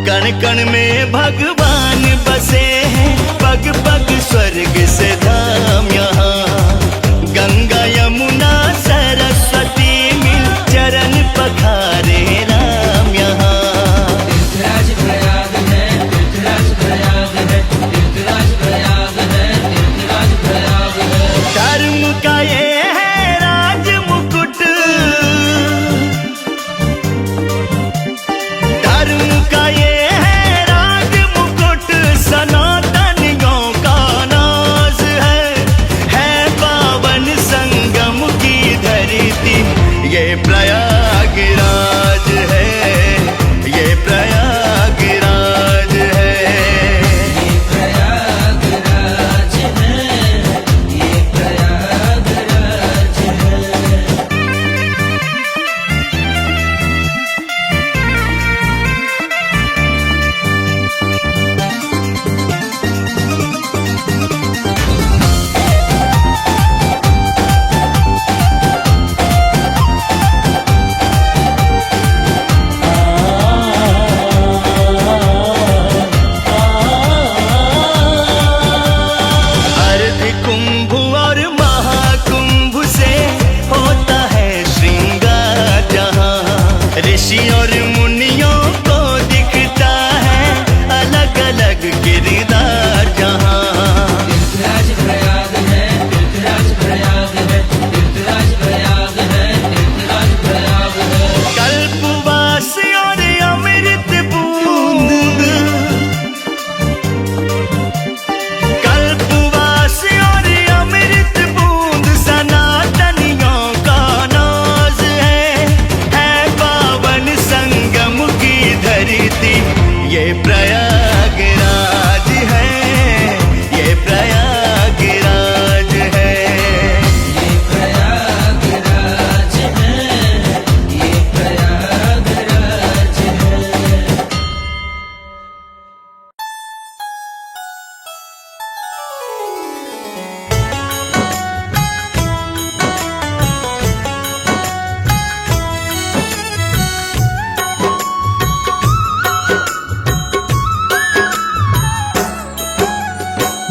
कण कण में भगवान बसे हैं, पग पग स्वर्ग से धाम यहाँ। गंगा यमुना सरस्वती मिल चरण पखारे राम यहाँ। तीर्थराज प्रयाग है, तीर्थराज प्रयाग है, तीर्थराज प्रयाग है, तीर्थराज प्रयाग है। धर्म का ये है राज मुकुट, धर्म का ये प्रयागराज है, ये प्रयागराज है, ये प्रयागराज है, ये प्रयागराज है। ऋषि और मुनियों को दिखता है अलग अलग किरदार जहाँ। तीर्थराज प्रयाग है, तीर्थराज प्रयाग है, तीर्थराज प्रयाग है, तीर्थराज प्रयाग है। कल्पवास और अमृत बूंद, कल्पवास और अमृत बूंद सनातनियों का नाज है पावन संगम की धरती। ये प्रयागराज है, ये प्रयागराज है, ये प्रयागराज है, ये प्रयागराज है।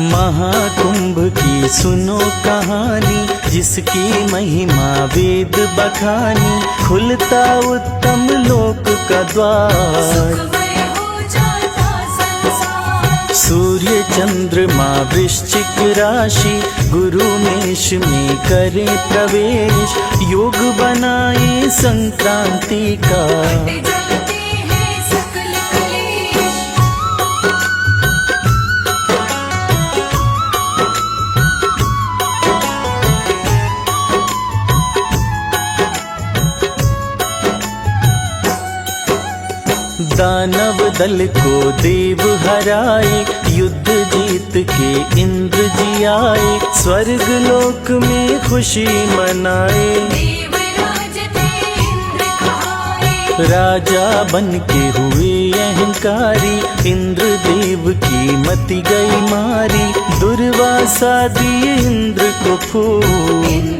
महाकुंभ की सुनो कहानी, जिसकी महिमा वेद बखानी। खुलता उत्तम लोक का द्वार, सूर्य चंद्रमा वृश्चिक राशि गुरु मेष में करे प्रवेश। योग बनाए संक्रांति का, दानव दल को देव हराए, युद्ध जीत के इंद्र जी आए। स्वर्ग लोक में खुशी मनाए, राजा बन के हुए अहंकारी। इंद्र देव की मति गई मारी, दुर्वासा दिए इंद्र को फूल।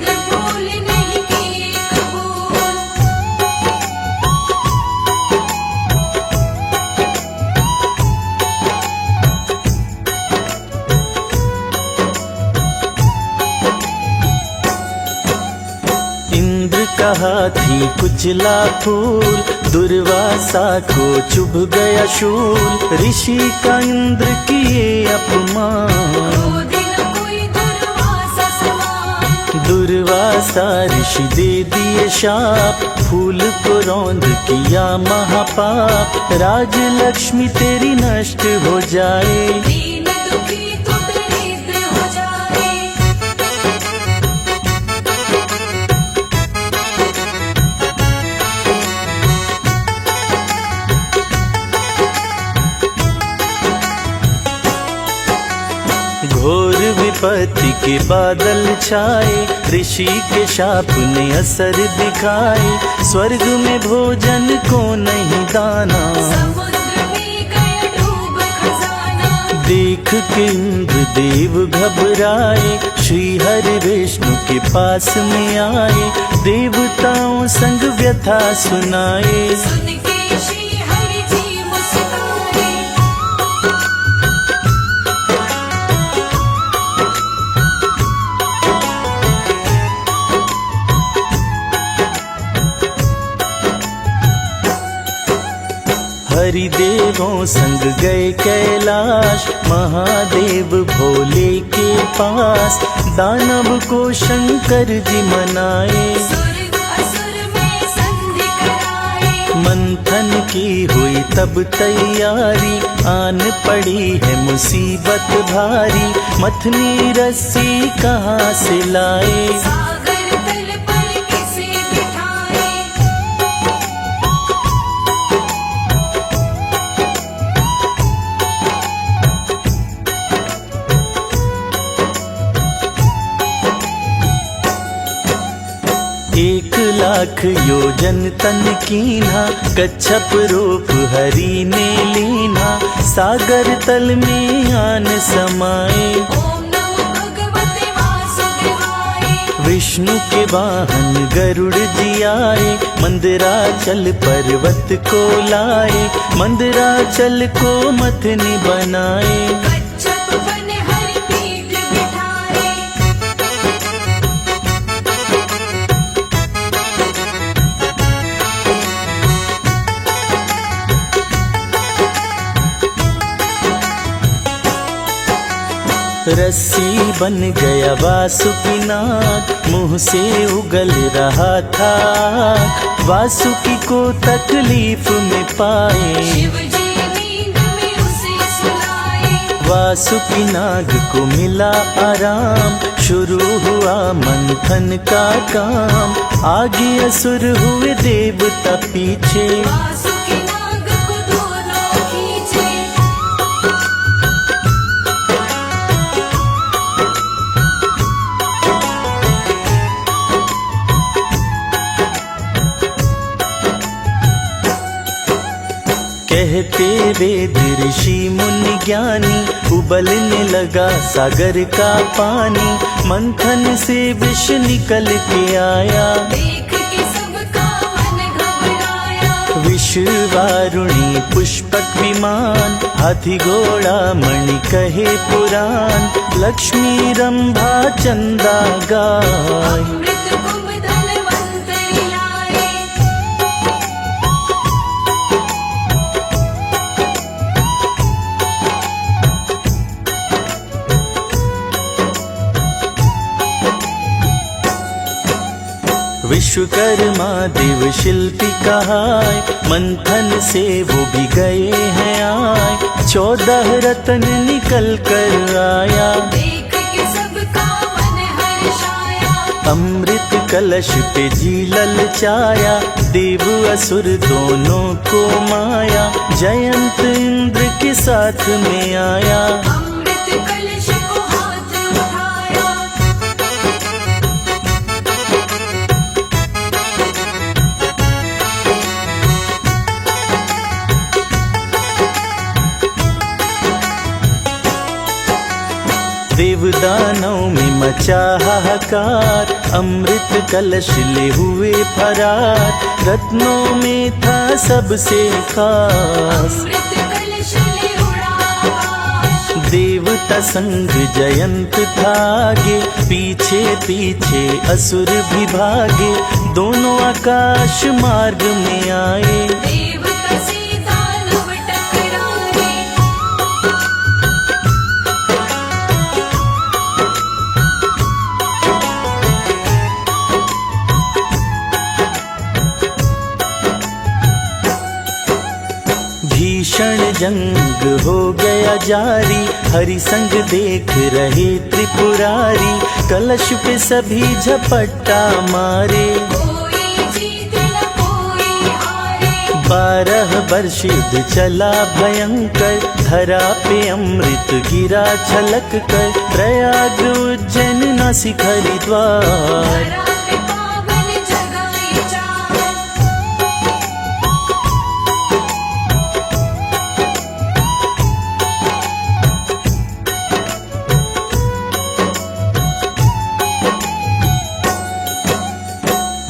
का हाथी कुचला फूल, दुर्वासा को चुभ गया शूल। ऋषि का इंद्र किए अपमान, क्रोधी न कोई दुर्वासा समान। दुर्वासा ऋषि दे दिए शाप, फूल को रौंद किया महापाप। राज लक्ष्मी तेरी नष्ट हो जाए, दीन दुखी तू दरिद्र हो जाए। घोर विपत्ति के बादल छाए, ऋषि के शाप ने असर दिखाए। स्वर्ग में भोजन को नहीं दाना, समुद्र में गया डूब खजाना। देख के इंद्र देव घबराए, श्री हरि विष्णु के पास में आए। देवताओं संग व्यथा सुनाए, सुन के श्री हरि जी मुस्काए। हरिदेवों संग गए कैलाश, महादेव भोले के पास। दानव को शंकर जी मनाए, स्वर्ग असुर में संधि कराए। मंथन की हुई तब तैयारी, आन पड़ी है मुसीबत भारी। मथनी रस्सी कहाँ से लाए, सागर तल पर किसे बिठाए। एक लाख योजन तन कीन्हा, कच्छप रूप हरि ने लीन्हा। सागर तल में आन समाए, ओम नमो भगवते वासुदेवाय। विष्णु के वाहन गरुड़ जी आए। मंदराचल पर्वत को लाए, मंदराचल को मथनी बनाए। कच्छप बन हरि पीठ बिठाए। रस्सी बन गया वासुकी नाग, मुंह से उगल रहा था। वासुकी को तकलीफ में पाए, शिव जी नींद में उसे सुलाए। वासुकी नाग को मिला आराम। शुरू हुआ मंथन का काम, आगे असुर हुए देवता पीछे। वासुकी नाग को दोनों खींचे। कहते वेद ऋषि मुनि ज्ञानी, उबलने लगा सागर का पानी। मंथन से विष निकल के आया, देख के सबका मन घबराया। विष वारुणी पुष्पक विमान। हाथी घोड़ा मणि कहे पुराण, लक्ष्मी रंभा चंदा गाय। अमृत कुंभ धनवंतरि लाए। विश्वकर्मा देव शिल्पी कहाय, मंथन से वो भी गए हैं आए। 14 रत्न निकल कर आया, देख के सबका मन हर्षाया। अमृत कलश पे जी ललचाया। देव असुर दोनों को माया, जयंत इंद्र के साथ में आया। अमृत कलश को हाथ उठाया। देवदानों में मचा हाहाकार, अमृत कलश ले हुए फरार। रत्नों में था सबसे खास, अमृत कलश ले उड़ा आकाश। देवता संग जयंत था आगे। पीछे पीछे असुर भी भागे, दोनों दोनों आकाश मार्ग में आए। देवता सीता लव टकराए। भीषण जंग हो गया जारी, हरि संग देख रहे त्रिपुरारी, कलश पे सभी झपट्टा मारे। कोई जीत न कोई हारे। 12 वर्ष युद्ध चला भयंकर, धरा पे अमृत गिरा छलक कर, प्रयाग उज्जैन नासिक हरिद्वार। धरा पे पावन जगाई चार।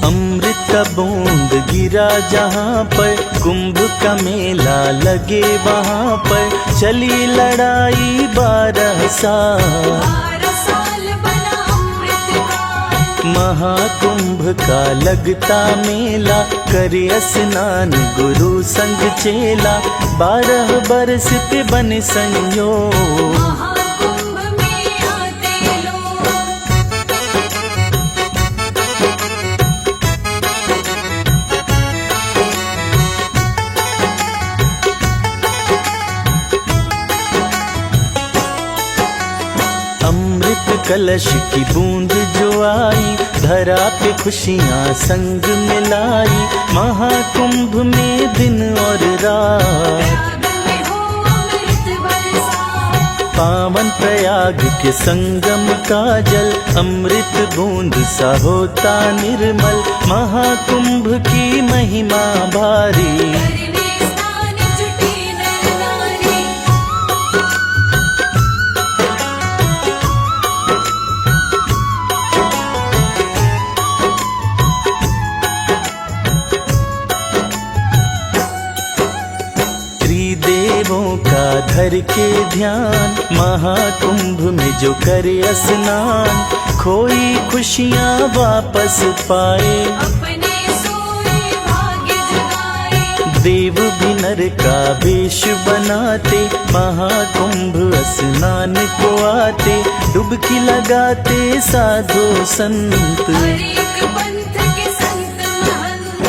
अमृत का बूंद गिरा जहाँ पर, कुंभ का मेला लगे वहाँ पर, चली लड़ाई 12 साल। 12 साल बना अमृत काल। महाकुंभ का लगता मेला, करे स्नान गुरु संग चेला, 12 बरस पे बने संयोग। महाकुंभ में आते लोग। अमृत कलश की बूंद जो आई, धरा पे खुशियाँ संग मिलाई, महाकुंभ में दिन और रात। प्रयाग में हो अमृत बरसात। पावन प्रयाग के संगम का जल, अमृत बूंद सा होता निर्मल, महाकुंभ की महिमा भारी। करने स्नान जुटे नर नारी। त्रिदेवों का धर के ध्यान, महाकुंभ में जो करे स्नान, खोई खुशियाँ वापस पाए। अपने सोए भाग्य जगाए। देव भी नर का वेश बनाते, महाकुंभ स्नान को आते, डुबकी लगाते साधु संत। हर एक पंथ के संत महंत।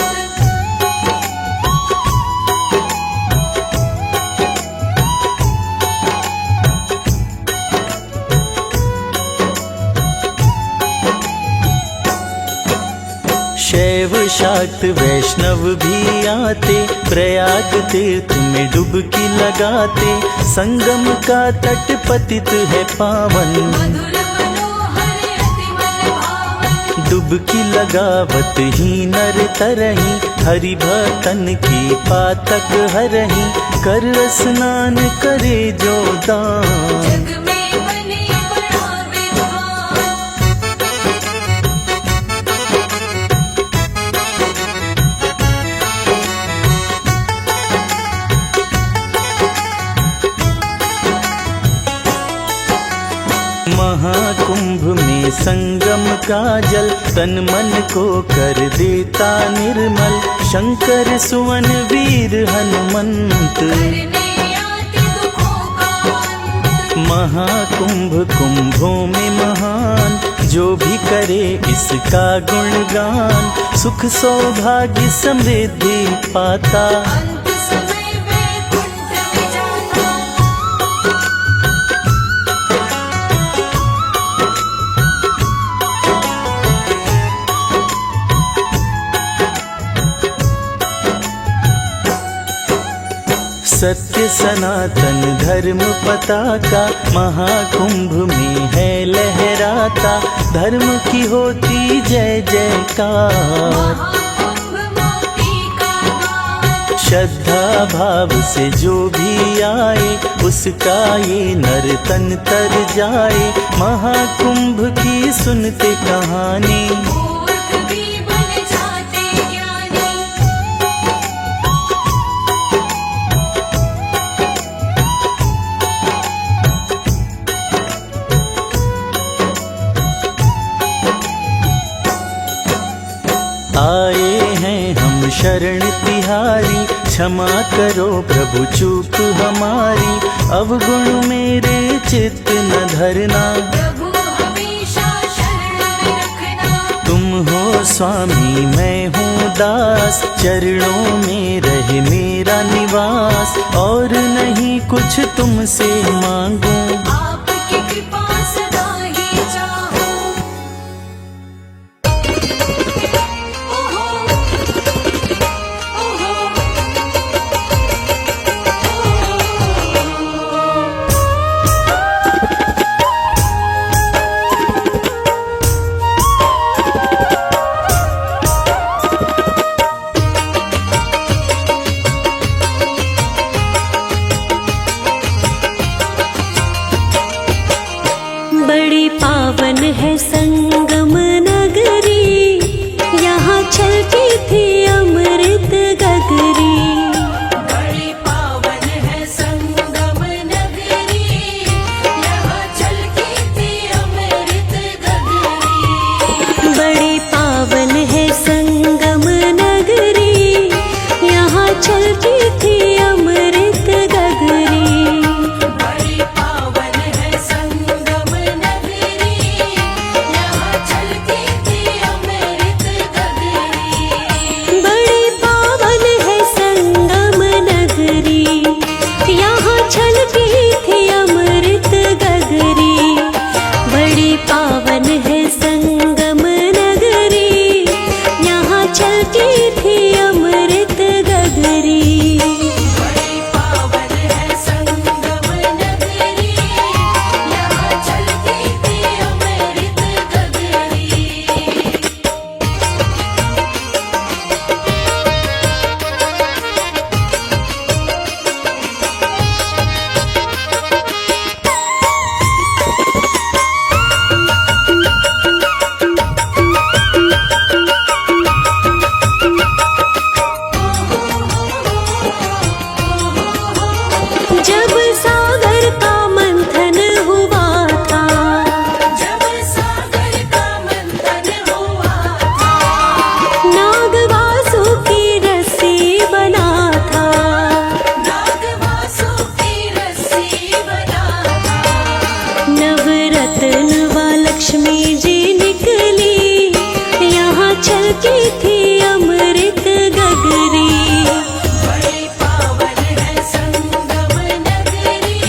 शैव शाक्त वैष्णव भी आते, प्रयाग तीर्थ में डुबकी लगाते, संगम का तट पतित है पावन। मधुर मनोहर अति मन भावन। डुबकी लगावत ही नर तरही, हरि भक्तन की पातक हरही, कर स्नान करे जो दान। जग में बने बड़ा विद्वान। महाकुंभ में संगम का जल, तन मन को कर देता निर्मल, शंकर सुवन वीर हनुमंत। करने आते दुखों का अंत। महाकुंभ कुंभों में महान, जो भी करे इसका गुणगान, सुख सौभाग्य समृद्धि पाता। अंत समय वैकुंठ में जाता। सत्य सनातन धर्म पताका, महाकुंभ में है लहराता, धर्म की होती जय जयकार। महाकुंभ मोती का द्वार। श्रद्धा भाव से जो भी आए, उसका ये नर तन तर जाए, महाकुंभ की सुनते कहानी। मूर्ख भी बन जाते ज्ञानी। आए हैं हम शरण तिहारी, क्षमा करो प्रभु चूक हमारी, अवगुण मेरे चित्त न धरना, प्रभु हमेशा शरण में रखना। तुम हो स्वामी मैं हूँ दास, चरणों में रहे मेरा निवास, और नहीं कुछ तुमसे मांगूं, आपकी कृपा सदा ही चाहूं। ओहो ओहो बड़ी पावन है संगम नगरी, यहाँ चलती थी अमृत गगरी। बड़ी पावन है संगम नगरी, यहाँ चलती थी अमृत गगरी। बड़ी पावन है संगम नगरी, यहाँ चलती थी अमृत गगरी। बड़ी पावन है संगम नगरी, यहाँ चलती थी अमृत गगरी। बड़ी पावन है संगम नगरी, यहाँ चलती थी अमृत गगरी। बड़ी पावन है संगम नगरी, यहाँ चलती थी अमृत गगरी। बड़ी पावन है संगम नगरी, यहाँ चलती थी अमृत गगरी। जब सागर का मंथन हुआ था, जब सागर का मंथन हुआ था, नाग वासुकी रस्सी बना था। नागवासु की रस्सी बना था। नवरत्न व लक्ष्मी जी निकली, यहाँ चलती थी अमृत गगरी। बड़ी पावन है संगम नगरी,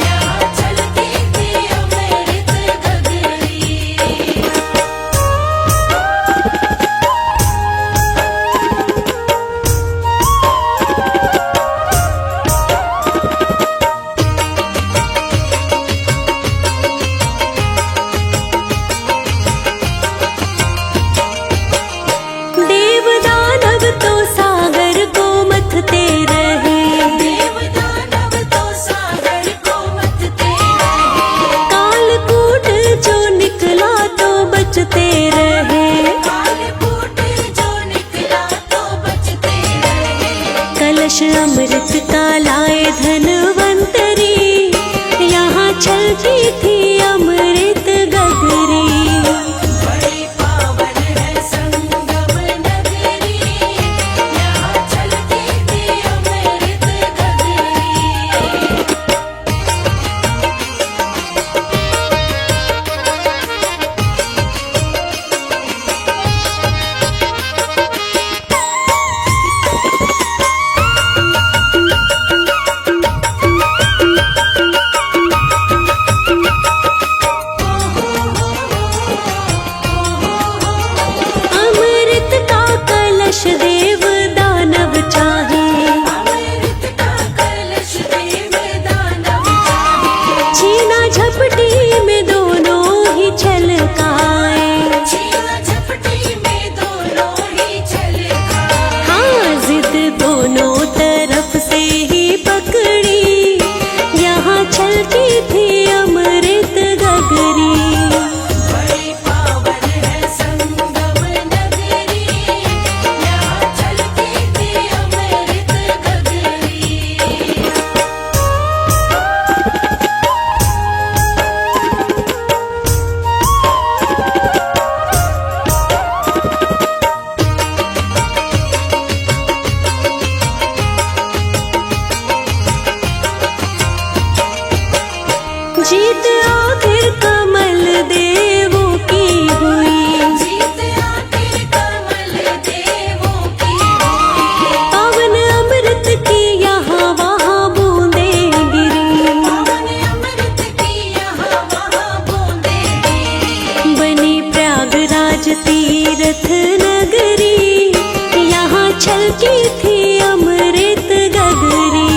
यहाँ चलती थी अमृत गगरी। देव दानव तो सागर को मथते रहे, देव दानव तो सागर को मथते रहे। कालकूट जो निकला तो बचते रहे। कालकूट जो निकला तो बचते रहे। कलश अमृत का लाए धनवंतरी, यहाँ चलती थी अमृत गगरी। बड़ी पावन है संगम नगरी, यहाँ चलती थी अमृत गगरी। छलकी थी अमृत गगरी।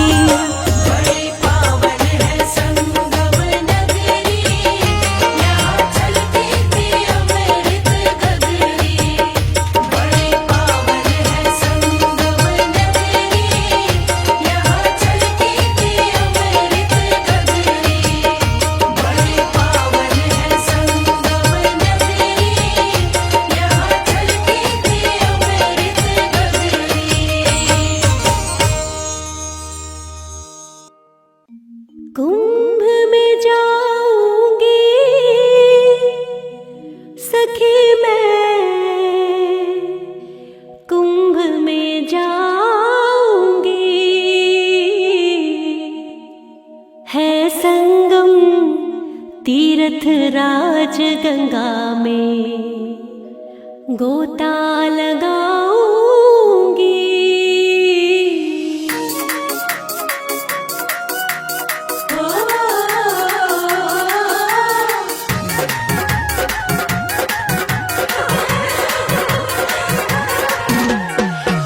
बड़े पावन है संगम नगरी, यहाँ चलती थी अमृत गगरी। बड़े पावन है संगम नगरी, यहाँ चलती थी अमृत गगरी। बड़े पावन है संगम नगरी, यहाँ चलती थी अमृत गगरी। कुंभ में जाऊंगी सखी मैं, कुंभ में जाऊंगी। है संगम तीर्थ राज गंगा में, गोता लगाऊंगी।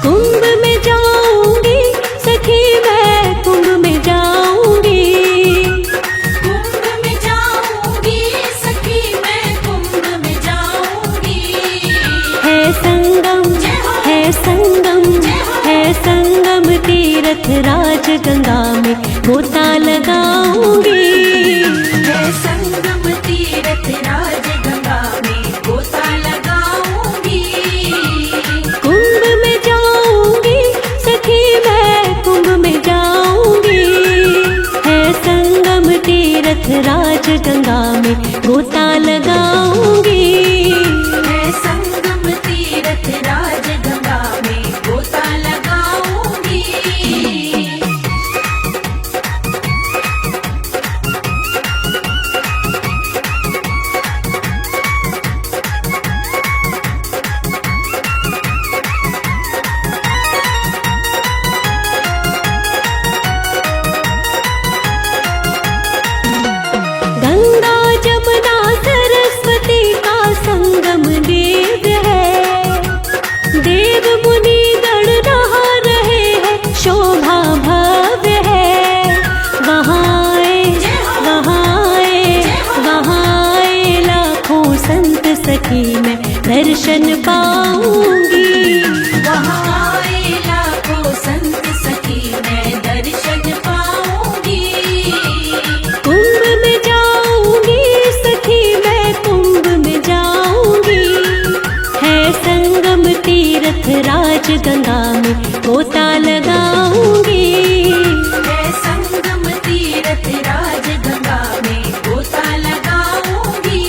कुंभ में जाऊंगी सखी मैं, कुंभ में जाऊंगी। कुंभ में जाऊंगी सखी मैं, कुंभ में जाऊंगी। है संगम, है संगम, है संगम तीर्थ राज गंगा में, गोता लगाऊंगी। है संगम तीर्थ राज गंगा में, गोता लगाऊंगी। कुंभ में जाऊंगी सखी मैं, कुंभ में जाऊंगी। है संगम तीर्थ राज गंगा में, गोता लगाऊंगी। है संगम तीर्थ राज गंगा में, गोता लगाऊंगी। गंगा जमुना सरस्वती का संगम देव है। देव मुनि गण नहा रहे हैं, शोभा भव्य है। वहाँ आए, वहाँ आए, वहाँ आए लाखों संत सखी मैं दर्शन पाऊंगी। वहाँ आए लाखों संत सखी मैं दर्शन पाऊंगी। कुंभ में जाऊंगी सखी मैं, कुंभ में जाऊंगी। है संगम तीर्थ राज गंगा में, गोता लगाऊंगी। है संगम तीर्थ राज गंगा में, गोता लगाऊंगी।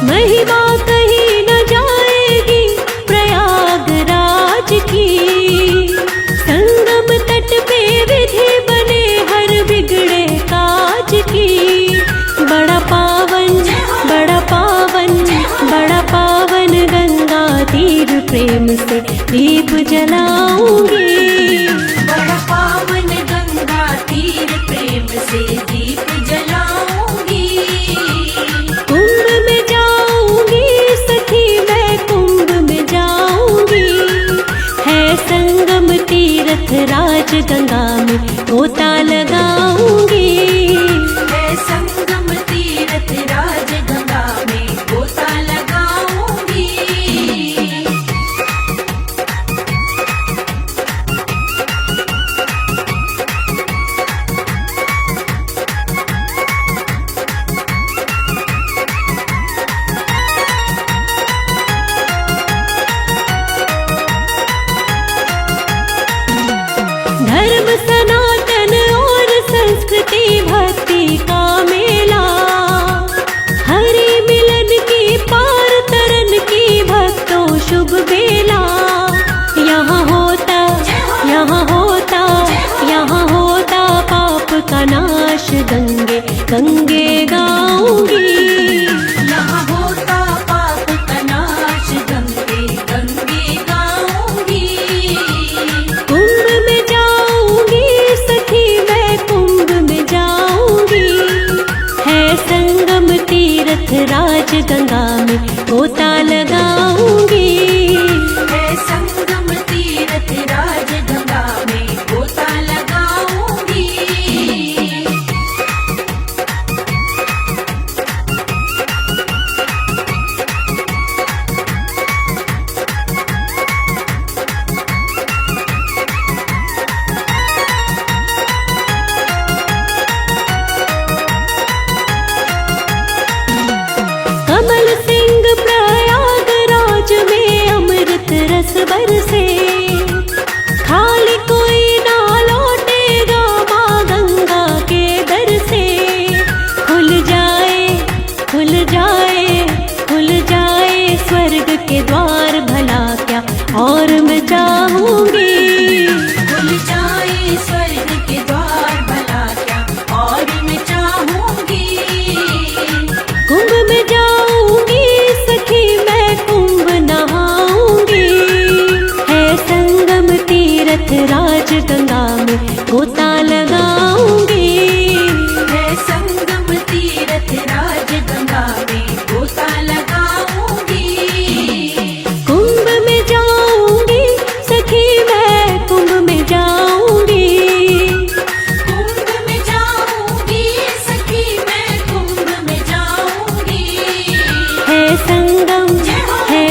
महिमा कहीं न जाएगी प्रयागराज की। संगम तट पे विधि बने हर बिगड़े काज की। बड़ा पावन, बड़ा पावन, बड़ा पावन गंगा तीर प्रेम से दीप जलाऊंगी। बड़ा पावन गंगा तीर प्रेम से दीप जलाऊंगी। कुंभ में जाऊंगी सखी मैं, कुंभ में जाऊंगी। है संगम तीर्थ राज गंगा में, गोता लगाऊंगी। है संगम तीर्थ राज गंगा में, गोता लगाऊंगी।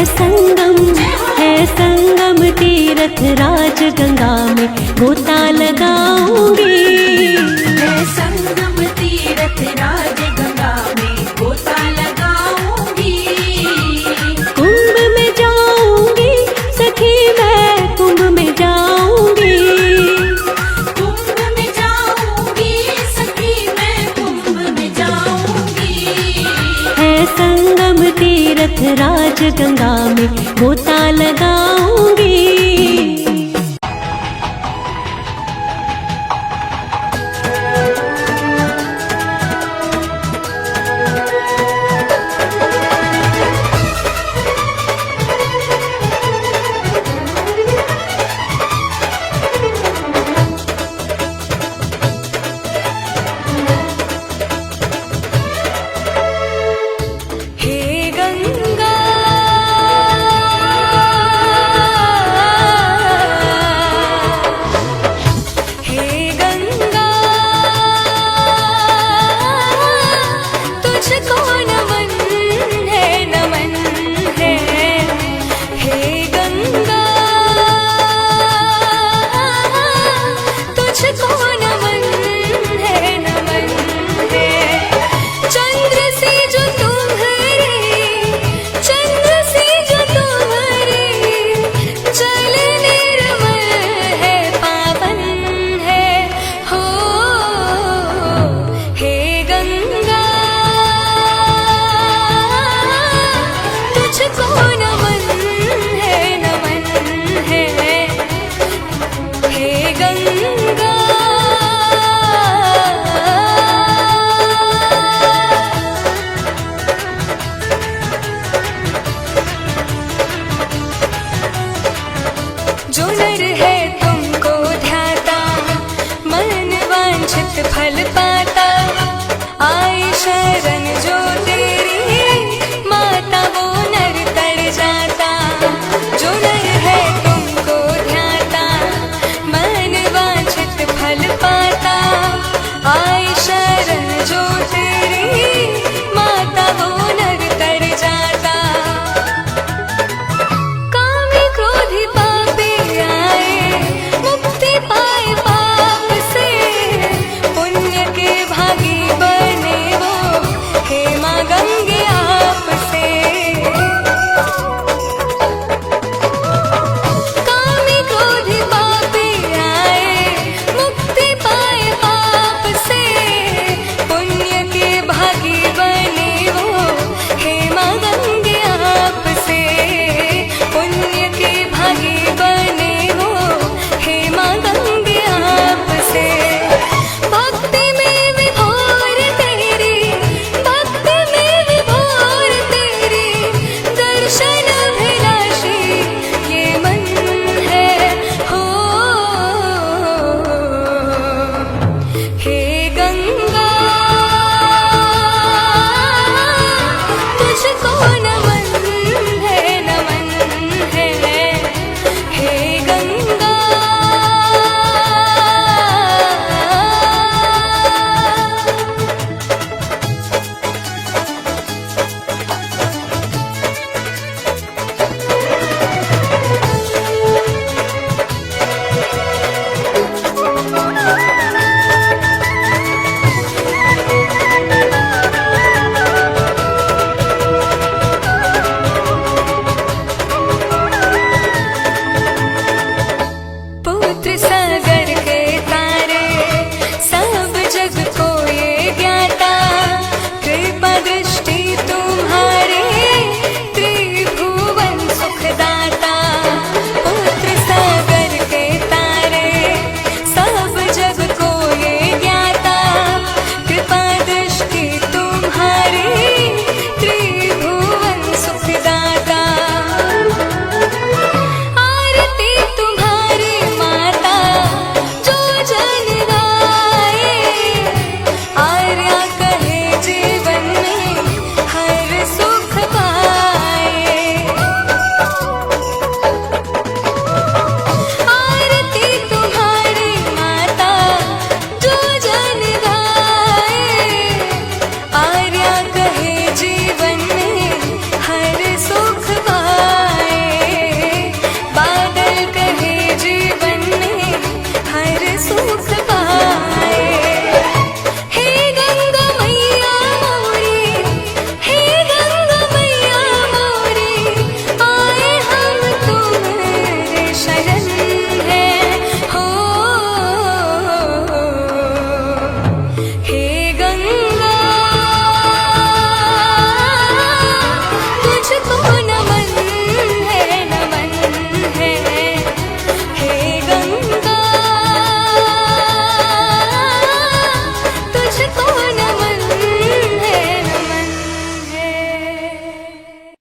संगम तीरथ राज गंगा में गोता लगाऊंगी। मैं संगम तीरथ राज गंगा में गोता लगाऊंगी। कुंभ में जाऊंगी सखी मैं कुंभ में जाऊंगी। कुंभ में जाऊंगी सखी मैं कुंभ में जाऊंगी। है संगम तीरथ राज गंगा में गोता लगाऊंगी। हे गंगा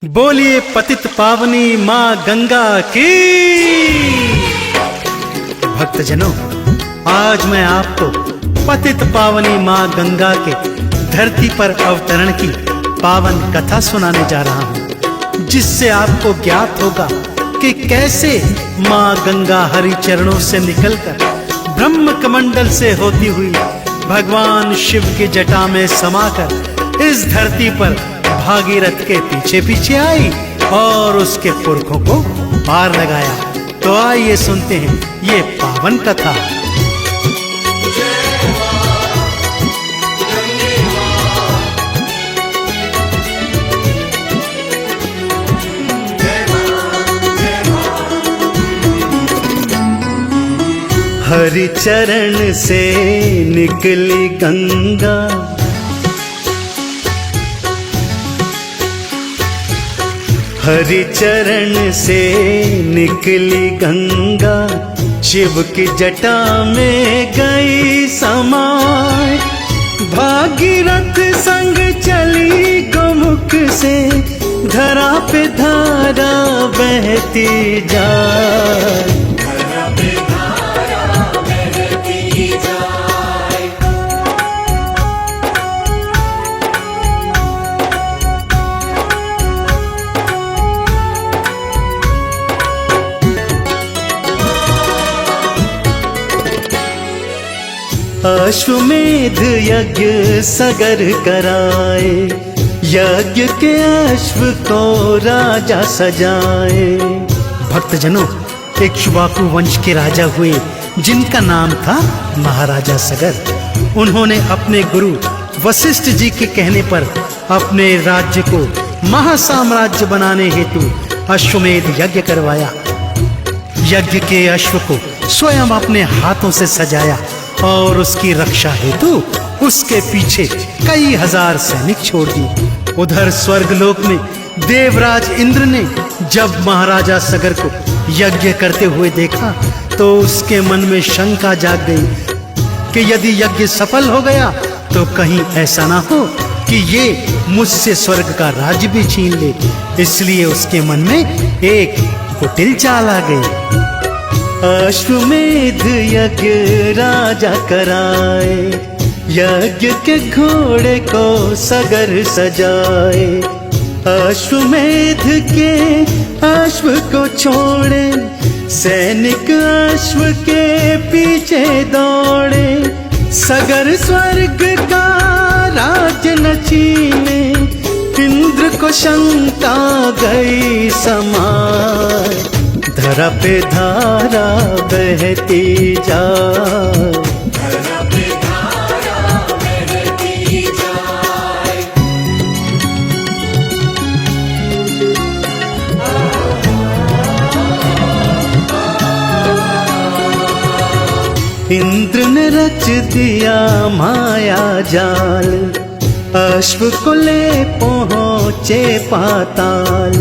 बोलिए पतित पावनी माँ गंगा की। भक्तजनों, आज मैं आपको पतित पावनी माँ गंगा के धरती पर अवतरण की पावन कथा सुनाने जा रहा हूँ, जिससे आपको ज्ञात होगा कि कैसे माँ गंगा हरि चरणों से निकलकर ब्रह्म कमंडल से होती हुई भगवान शिव की जटा में समाकर इस धरती पर भागीरथ के पीछे पीछे आई और उसके पुरखों को पार लगाया। तो आइए सुनते हैं ये पावन कथा। हरि चरण से निकली गंगा, हरि चरण से निकली गंगा, शिव की जटा में गई समाए। भागीरथ संग चली गोमुख से, धरा पे धारा बहती जाए। अश्वमेध यज्ञ सगर कराए, यज्ञ के अश्व को राजा सजाए। भक्तजनों, इक्ष्वाकु वंश के राजा हुए जिनका नाम था महाराजा सगर। उन्होंने अपने गुरु वशिष्ठ जी के कहने पर अपने राज्य को महासाम्राज्य बनाने हेतु अश्वमेध यज्ञ करवाया। यज्ञ के अश्व को स्वयं अपने हाथों से सजाया और उसकी रक्षा हेतु उसके पीछे कई हजार सैनिक छोड़ दिए। उधर स्वर्गलोक में देवराज इंद्र ने जब महाराजा सगर को यज्ञ करते हुए देखा तो उसके मन में शंका जाग गई कि यदि यज्ञ सफल हो गया तो कहीं ऐसा ना हो कि ये मुझसे स्वर्ग का राज्य भी छीन ले। इसलिए उसके मन में एक कुटिल चाल आ गई। अश्वमेध यज्ञ राजा कराए, यज्ञ के घोड़े को सगर सजाए। अश्वमेध के अश्व को छोड़े, सैनिक अश्व के पीछे दौड़े। सगर स्वर्ग का राज न छीने, इंद्र को शंका गई समाए। धरा पे धारा बहती जाए, धरा पे धारा बहती जाए। इंद्र ने रच दिया माया जाल, अश्व को ले पहुँचे पाताल।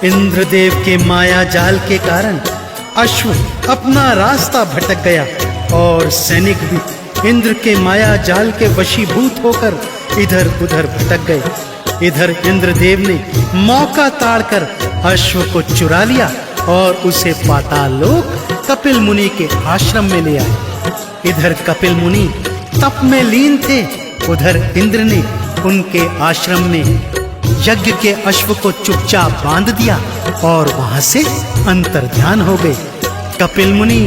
इंद्रदेव के माया जाल के कारण अश्व अपना रास्ता भटक गया और सैनिक भी इंद्र के माया जाल के वशीभूत होकर इधर उधर भटक गए। इधर इंद्रदेव ने मौका ताड़कर अश्व को चुरा लिया और उसे पाताल लोक कपिल मुनि के आश्रम में ले आए। इधर कपिल मुनि तप में लीन थे, उधर इंद्र ने उनके आश्रम में यज्ञ के अश्व को चुपचाप बांध दिया और वहां से अंतर्ध्यान हो गए। कपिल मुनि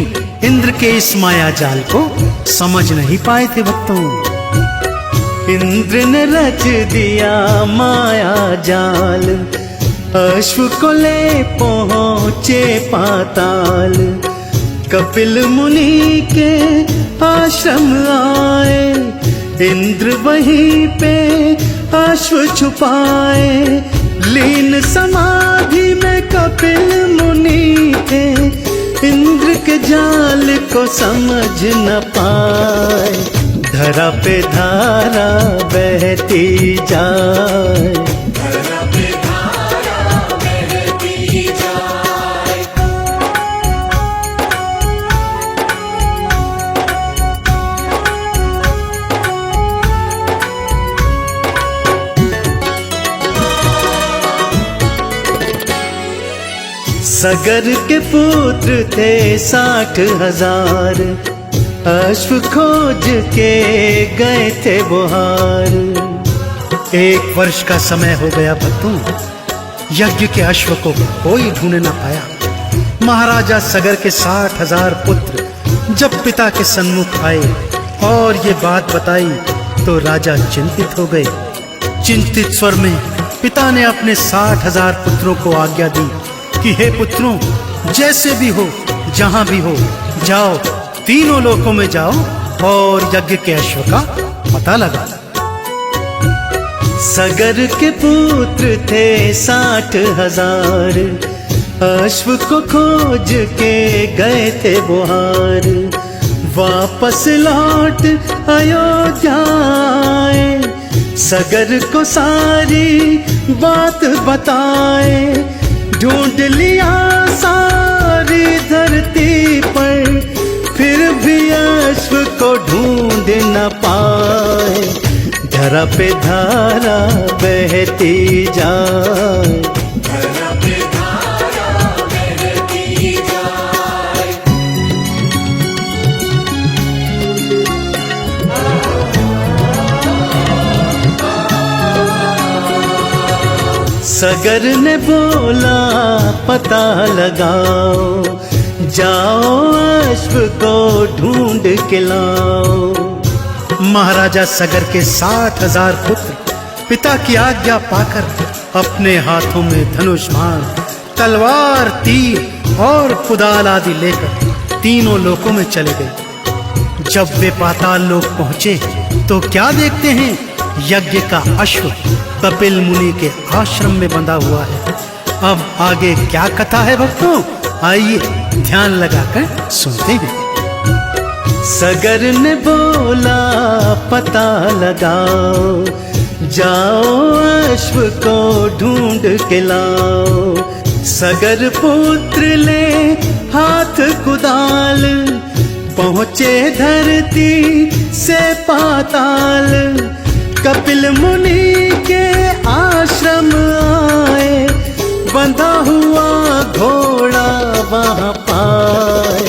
इंद्र के इस माया जाल को समझ नहीं पाए थे। भक्तों, इंद्र ने रच दिया माया जाल, अश्व को ले पहुँचे पाताल। कपिल मुनि के आश्रम आए, इंद्र वहीं पे अश्व छुपाए। लीन समाधि में कपिल मुनि थे, इंद्र के जाल को समझ न पाए। धरा पे धारा बहती जाए, धरा पे धारा बहती जाए। सगर के पुत्र थे 60,000, अश्व खोज के गए थे बुहार। 1 वर्ष का समय हो गया भक्तों, यज्ञ के अश्व को कोई ढूंढ न पाया। महाराजा सगर के 60,000 पुत्र जब पिता के सन्मुख आए और ये बात बताई तो राजा चिंतित हो गए। चिंतित स्वर में पिता ने अपने 60,000 पुत्रों को आज्ञा दी कि हे पुत्रों, जैसे भी हो, जहां भी हो, जाओ, तीनों लोकों में जाओ और यज्ञ के अश्व का पता लगा। सगर के पुत्र थे 60,000, अश्व को खोज के गए थे बुहार। वापस लौट अयोध्या आए, सगर को सारी बात बताए। ढूंढ लिया सारी धरती पर, फिर भी अश्व को ढूंढ न पाए। धरा पे धारा बहती जाए, धरा पे धारा बहती जाए। सगर ने बोला पता लगाओ, जाओ अश्व को ढूंढ के लाओ। महाराजा सगर के 60,000 पुत्र पिता की आज्ञा पाकर अपने हाथों में धनुष बाण, तलवार, तीर और कुदाल आदि लेकर तीनों लोकों में चले गए। जब वे पाताल लोक पहुंचे तो क्या देखते हैं, यज्ञ का अश्व कपिल मुनि के आश्रम में बंधा हुआ है। अब आगे क्या कथा है भक्तों, आइए ध्यान लगाकर सुनते हैं। सगर ने बोला पता लगाओ, जाओ अश्व को ढूंढ के लाओ। सगर पुत्र ले हाथ कुदाल, पहुँचे धरती से पाताल। कपिल मुनि के आश्रम आए, बंधा हुआ घोड़ा वहाँ पाए।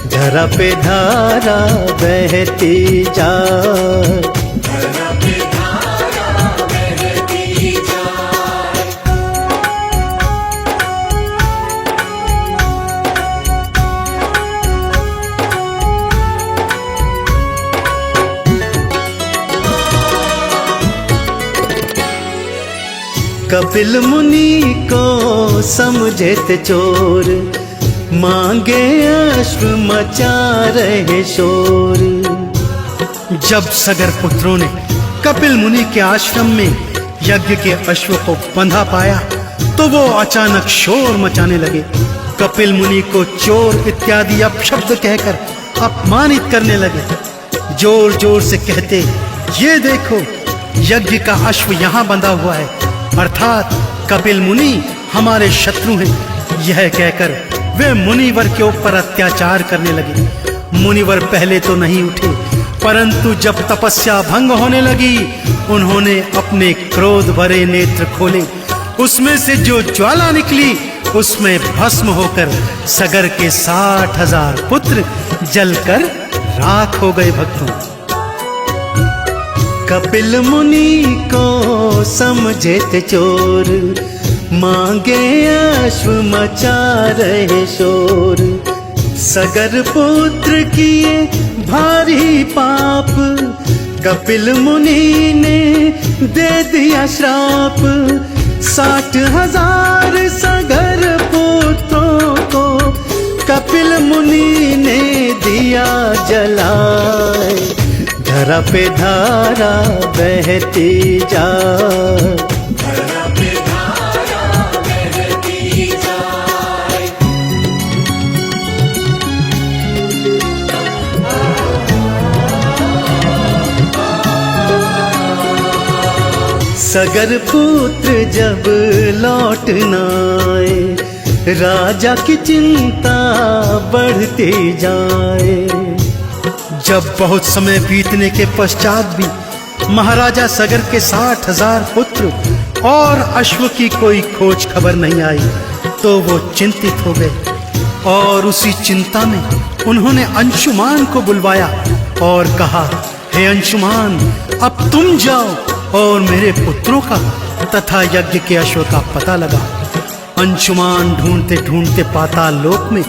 धरा पे धारा बहती जाए, धरा पे धारा बहती जाए। कपिल मुनि को समझे थे चोर, मांगे अश्व मचा रहे शोर। जब सगर पुत्रों ने कपिल मुनि के आश्रम में यज्ञ के अश्व को बंधा पाया तो वो अचानक शोर मचाने लगे। कपिल मुनि को चोर इत्यादि अपशब्द कहकर अपमानित करने लगे। जोर जोर से कहते, ये देखो यज्ञ का अश्व यहाँ बंधा हुआ है, अर्थात कपिल मुनि हमारे शत्रु हैं। यह कहकर वे मुनिवर के ऊपर अत्याचार करने लगे। मुनिवर पहले तो नहीं उठे, परंतु जब तपस्या भंग होने लगी, उन्होंने अपने क्रोध भरे नेत्र खोले। उसमें से जो ज्वाला निकली, उसमें भस्म होकर सगर के 60,000 पुत्र जलकर राख हो गए। भक्तों, कपिल मुनि को समझे थे चोर, मांगे अश्व मचा रहे शोर। सगर पुत्र किए भारी पाप, कपिल मुनि ने दे दिया श्राप। 60,000 सगर पुत्रों को कपिल मुनि ने दिया जलाए। धरा पे धारा बहती जाए, धरा पे धारा बहती जाए। सगर पुत्र जब लौट न आए, राजा की चिंता बढ़ती जाए। जब बहुत समय बीतने के पश्चात भी महाराजा सगर के 60,000 पुत्र और अश्व की कोई खोज खबर नहीं आई, तो वो चिंतित हो गए और उसी चिंता में उन्होंने अंशुमान को बुलवाया और कहा, हे अंशुमान, अब तुम जाओ और मेरे पुत्रों का तथा यज्ञ के अश्व का पता लगाओ। अंशुमान ढूंढते ढूंढते पाताल लोक में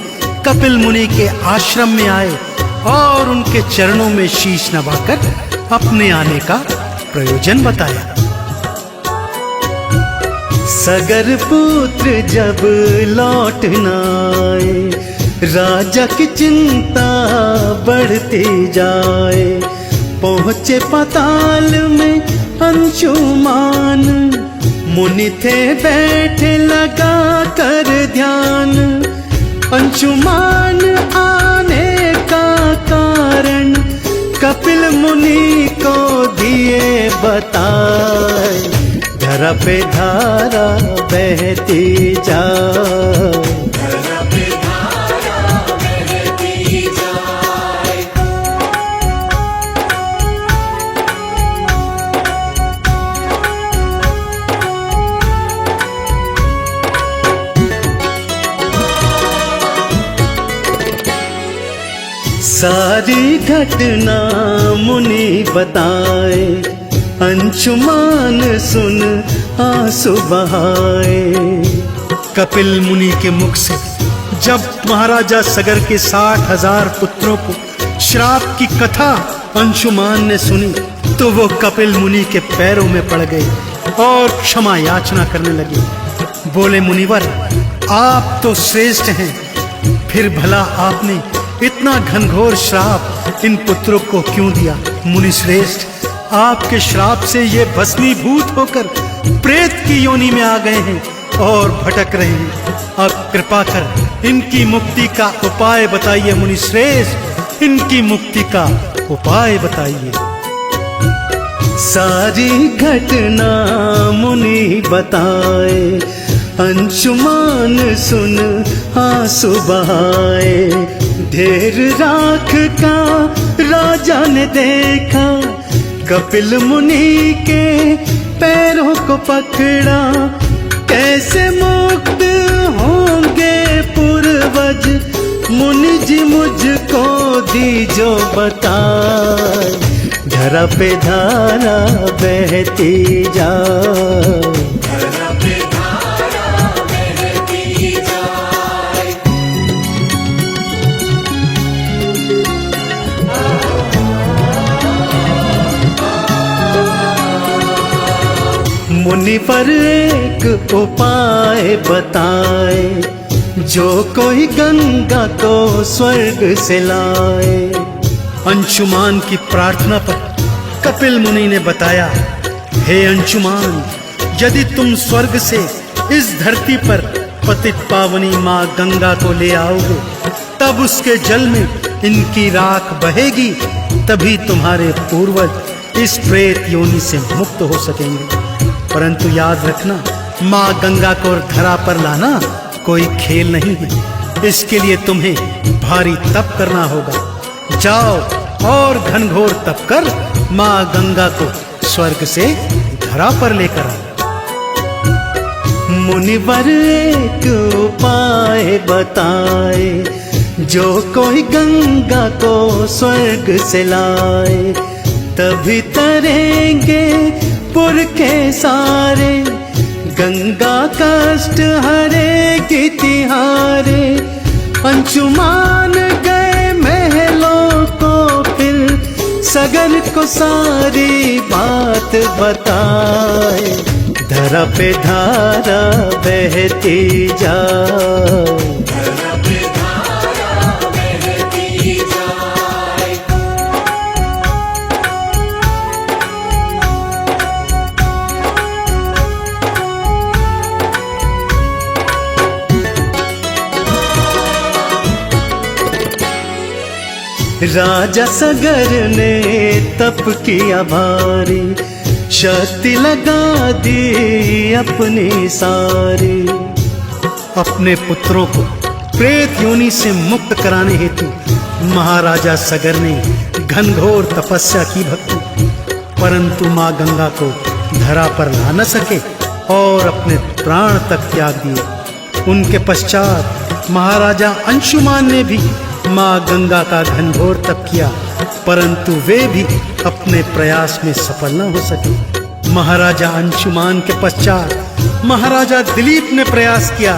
कपिल मुनि के आश्रम में आए और उनके चरणों में शीश नवाकर अपने आने का प्रयोजन बताया। सगर पुत्र जब लौट न आए, राजा की चिंता बढ़ती जाए। पहुँचे पाताल में अंशुमान, मुनि थे बैठे लगा कर ध्यान। अंशुमान आने का कारण कपिल मुनि को दिए बताए। धरा पे धारा बहती जाए, सारी घटना मुनि बताए। अंशुमान सुन आंसू बहाए। कपिल मुनि के मुख से जब महाराजा सगर के 60,000 पुत्रों को श्राप की कथा अंशुमान ने सुनी तो वो कपिल मुनि के पैरों में पड़ गए और क्षमा याचना करने लगे। बोले, मुनिवर, आप तो श्रेष्ठ हैं, फिर भला आपने इतना घनघोर श्राप इन पुत्रों को क्यों दिया? मुनि श्रेष्ठ, आपके श्राप से ये भस्मीभूत होकर प्रेत की योनि में आ गए हैं और भटक रहे हैं। अब कृपा कर इनकी मुक्ति का उपाय बताइए। मुनि श्रेष्ठ, इनकी मुक्ति का उपाय बताइए। सारी घटना मुनि बताए। अंशुमान सुन आंसू बहाए। ढेर राख का राजा ने देखा, कपिल मुनि के पैरों को पकड़ा। कैसे मुक्त होंगे पूर्वज, मुनि जी मुझको दीजो बताए। धरा पे धारा बहती जाए, मुनि पर एक उपाय बताए। जो कोई गंगा को स्वर्ग से लाए। अंशुमान की प्रार्थना पर कपिल मुनि ने बताया, हे अंशुमान, यदि तुम स्वर्ग से इस धरती पर पतित पावनी माँ गंगा को ले आओगे, तब उसके जल में इनकी राख बहेगी, तभी तुम्हारे पूर्वज इस प्रेत योनि से मुक्त हो सकेंगे। परंतु याद रखना, माँ गंगा को धरा पर लाना कोई खेल नहीं है। इसके लिए तुम्हें भारी तप करना होगा। जाओ और घनघोर तप कर माँ गंगा को स्वर्ग से धरा पर लेकर आओ। मुनिवर एक उपाय बताए। जो कोई गंगा को स्वर्ग से लाए, तभी तरेंगे पुर के सारे। गंगा कष्ट हरेगी तिहारे। अंशुमान गए महलों को फिर, सगर को सारी बात बताए। धरा पे धारा बहती जाए, राजा सगर ने तप किया भारी। शक्ति लगा दी अपनी सारी। अपने पुत्रों को प्रेत योनि से मुक्त कराने हेतु महाराजा सगर ने घनघोर तपस्या की भक्ति, परंतु माँ गंगा को धरा पर ला न सके और अपने प्राण तक त्याग दिए। उनके पश्चात महाराजा अंशुमान ने भी माँ गंगा का घनघोर तप किया, परंतु वे भी अपने प्रयास में सफल न हो सके। महाराजा अंशुमान के पश्चात महाराजा दिलीप ने प्रयास किया,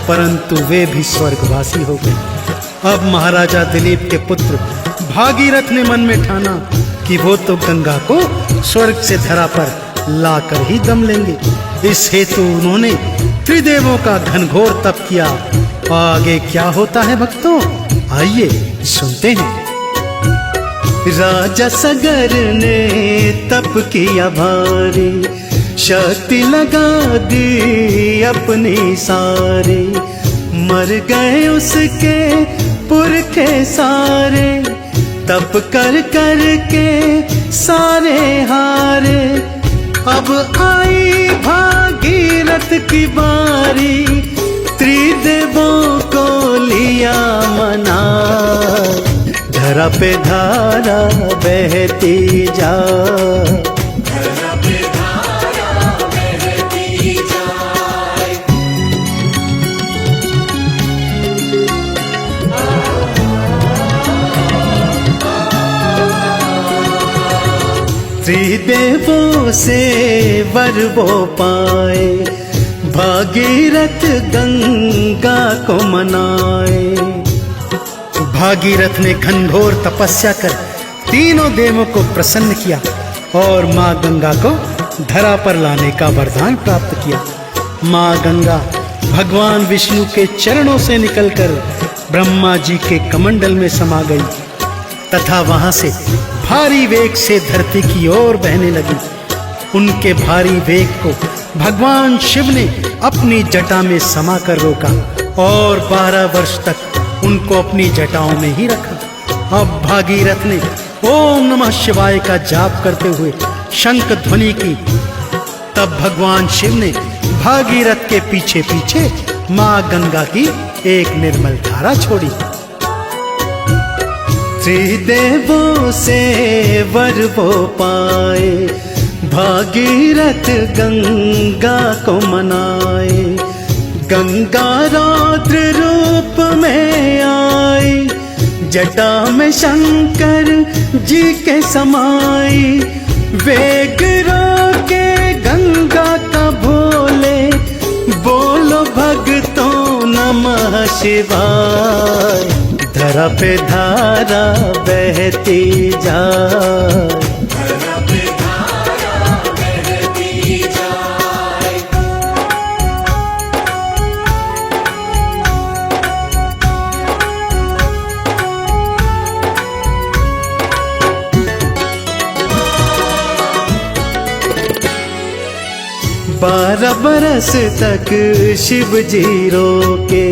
परंतु वे भी स्वर्गवासी हो गए। अब महाराजा दिलीप के पुत्र भागीरथ ने मन में ठाना कि वो तो गंगा को स्वर्ग से धरा पर लाकर ही दम लेंगे। इस हेतु उन्होंने त्रिदेवों का घनघोर तप किया। आगे क्या होता है भक्तों, आइए सुनते हैं। राजा सगर ने तप किया भारी, शक्ति लगा दी अपनी सारी, मर गए उसके पुरखे सारे, तप कर कर के सारे हारे। अब आई भागीरथ की बारी, त्रिदेवों को लिया मना, धरा पे धारा बहती जा। त्रिदेवों से वर वो पाए, भागीरथ गंगा को मनाए। भागीरथ ने घनघोर तपस्या कर तीनों देवों को प्रसन्न किया और माँ गंगा को धरा पर लाने का वरदान प्राप्त किया। माँ गंगा भगवान विष्णु के चरणों से निकलकर ब्रह्मा जी के कमंडल में समा गई तथा वहां से भारी वेग से धरती की ओर बहने लगी। उनके भारी वेग को भगवान शिव ने अपनी जटा में समा कर रोका और 12 वर्ष तक उनको अपनी जटाओं में ही रखा। अब भागीरथ ने ओम नमः शिवाय का जाप करते हुए शंख ध्वनि की। तब भगवान शिव ने भागीरथ के पीछे पीछे माँ गंगा की एक निर्मल धारा छोड़ी। त्रिदेवों से वर वो पाए, भागीरथ गंगा को मनाए। गंगा रौद्र रूप में आई, जटा में शंकर जी के समाई। वेग रोके गंगा का भोले, बोलो भक्तों नमः शिवाय। धरा पे धारा बहती जाए, बारह बरस तक शिव जी रोके,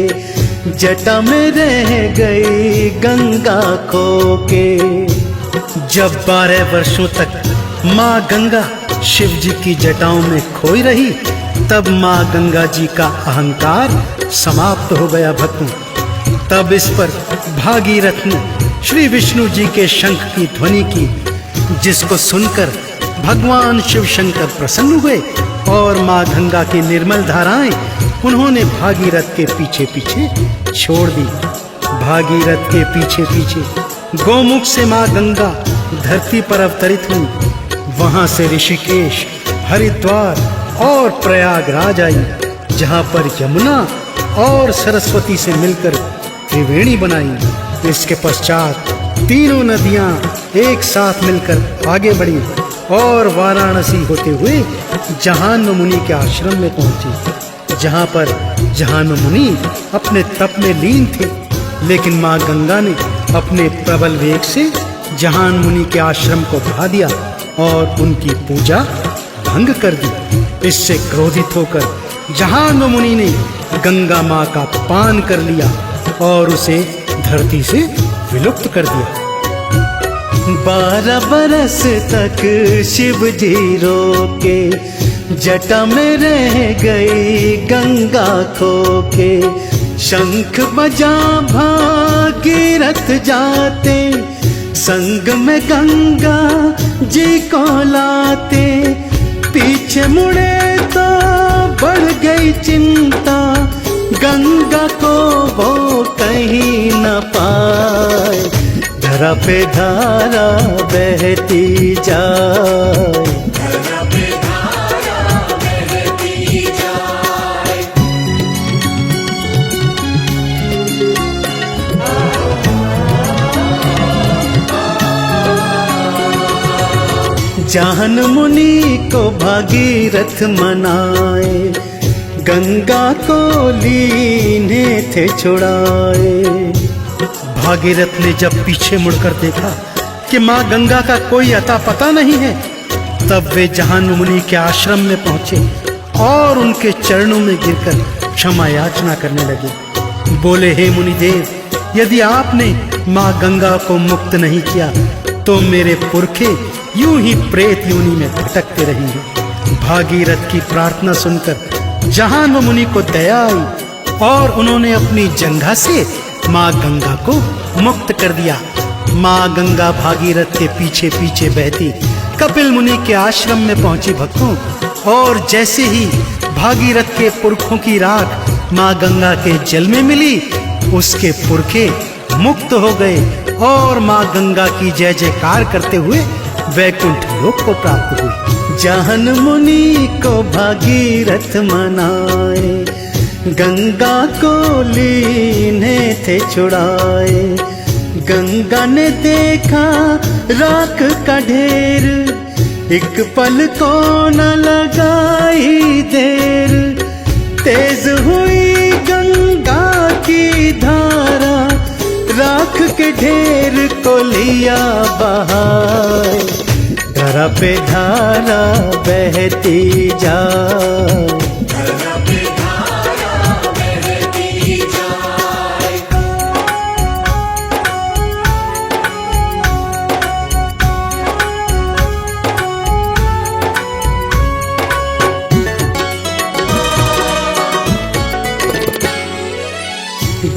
जटा में रह गई गंगा खो के। जब 12 वर्षों तक माँ गंगा शिव जी की जटाओं में खोई रही, तब माँ गंगा जी का अहंकार समाप्त हो गया भक्तों। तब इस पर भागीरथ ने श्री विष्णु जी के शंख की ध्वनि की, जिसको सुनकर भगवान शिव शंकर प्रसन्न हुए और माँ गंगा की निर्मल धाराएं उन्होंने भागीरथ के पीछे पीछे छोड़ दी। भागीरथ के पीछे पीछे गोमुख से माँ गंगा धरती पर अवतरित हुई। वहां से ऋषिकेश, हरिद्वार और प्रयागराज आई, जहां पर यमुना और सरस्वती से मिलकर त्रिवेणी बनाई। इसके पश्चात तीनों नदियां एक साथ मिलकर आगे बढ़ी और वाराणसी होते हुए जहान्व मुनि के आश्रम में पहुंची, जहां पर जहान्व मुनि अपने तप में लीन थे। लेकिन माँ गंगा ने अपने प्रबल वेग से जहान्व मुनि के आश्रम को ढा दिया और उनकी पूजा भंग कर दी। इससे क्रोधित होकर जहान्व मुनि ने गंगा माँ का पान कर लिया और उसे धरती से विलुप्त कर दिया। 12 बरस तक शिव जी रोके, जटा में रह गई गंगा खो के। शंख बजा भागीरथ जाते, संग में गंगा जी को लाते। पीछे मुड़े तो बढ़ गई चिंता, गंगा को वो कहीं न पाए, धरा पे धारा बहती जाए। जाहन मुनि को भागीरथ मनाए, गंगा को लीने थे छुड़ाए। भागीरथ ने जब पीछे मुड़कर देखा कि माँ गंगा का कोई अता पता नहीं है, तब वे जाहन मुनि के आश्रम में पहुंचे और उनके चरणों में गिरकर क्षमा याचना करने लगे। बोले, हे मुनिदेव, यदि आपने माँ गंगा को मुक्त नहीं किया तो मेरे पुरखे यूं ही प्रेत योनि में भटकते रहेंगे। भागीरथ की प्रार्थना सुनकर जाहन मुनि को दया आई और उन्होंने अपनी जंघा से माँ गंगा को मुक्त कर दिया। माँ गंगा भागीरथ के पीछे पीछे बहती कपिल मुनि के आश्रम में पहुंची भक्तों, और जैसे ही भागीरथ के पुरखों की राख माँ गंगा के जल में मिली, उसके पुरखे मुक्त हो गए और माँ गंगा की जय जयकार करते हुए वैकुंठ लोक को प्राप्त हुए। जाहन मुनि को भागीरथ मनाए, गंगा को लीने थे छुड़ाए। गंगा ने देखा राख का ढेर, एक पल को न लगाई देर। तेज हुई गंगा की धारा, राख के ढेर को लिया बहाए। धरा पे धारा बहती जाए।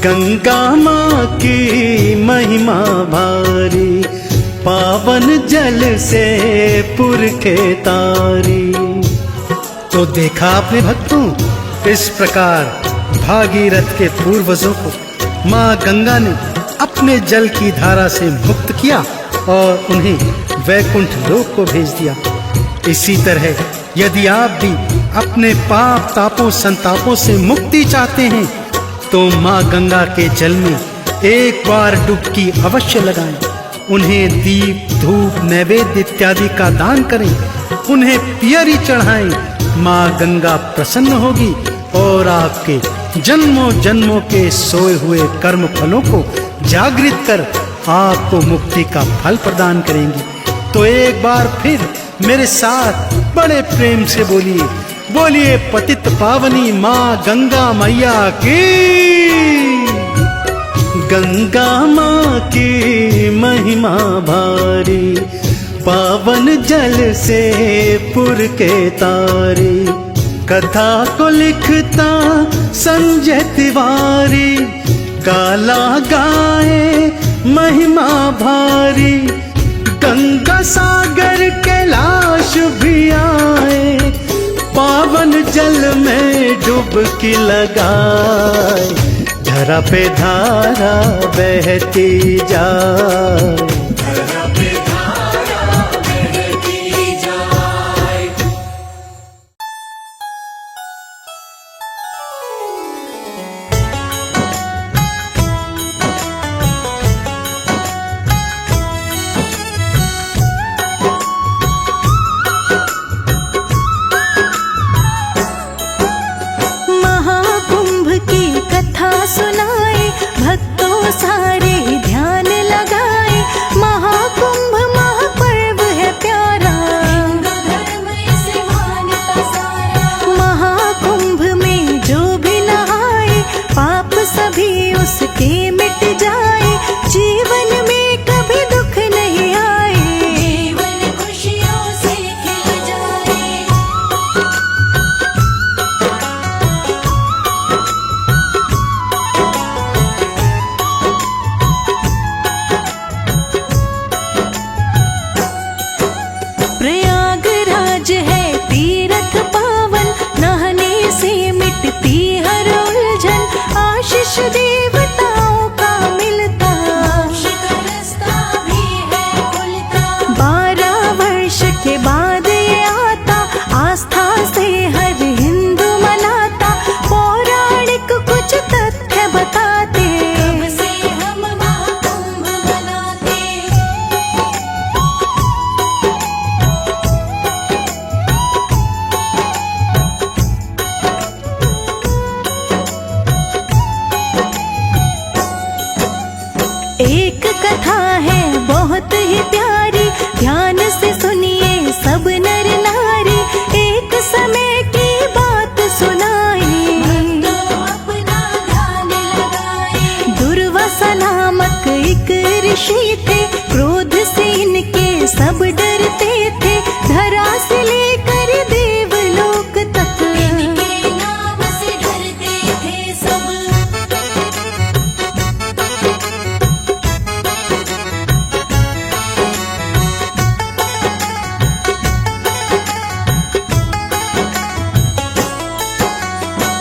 गंगा माँ की महिमा भारी, पावन जल से पुरखे तारी। तो देखा आपने भक्तों, इस प्रकार भागीरथ के पूर्वजों को माँ गंगा ने अपने जल की धारा से मुक्त किया और उन्हें वैकुंठ लोक को भेज दिया। इसी तरह यदि आप भी अपने पाप तापों संतापों से मुक्ति चाहते हैं तो माँ गंगा के जल में एक बार डुबकी अवश्य लगाएं। उन्हें दीप धूप नैवेद्य इत्यादि का दान करें, उन्हें पियरी चढ़ाएं। माँ गंगा प्रसन्न होगी और आपके जन्मों जन्मों के सोए हुए कर्म फलों को जागृत कर आपको मुक्ति का फल प्रदान करेंगी। तो एक बार फिर मेरे साथ बड़े प्रेम से बोलिए, बोलिए पतित पावनी माँ गंगा मैया की। गंगा माँ की महिमा भारी, पावन जल से पुरखे तारी। कथा को लिखता संजय तिवारी, गाला गाए महिमा भारी। गंगा सागर कैलाश भी आए, पावन जल में डुबकी लगाए। धरा पे धारा बहती जाए। सुनाए भक्तों सारे ध्यान लगाए। महाकुंभ महापर्व है प्यारा, हिंदू धर्म इसे मानता सारा। महाकुंभ में जो भी नहाए पाप सभी उसके मिट जाए। जीवन में कभी दुख नहीं आए, जीवन खुशियों से खिल जाए। सब डरते थे, धरा से लेकर देवलोक तक। इनके नाम से डरते थे सब।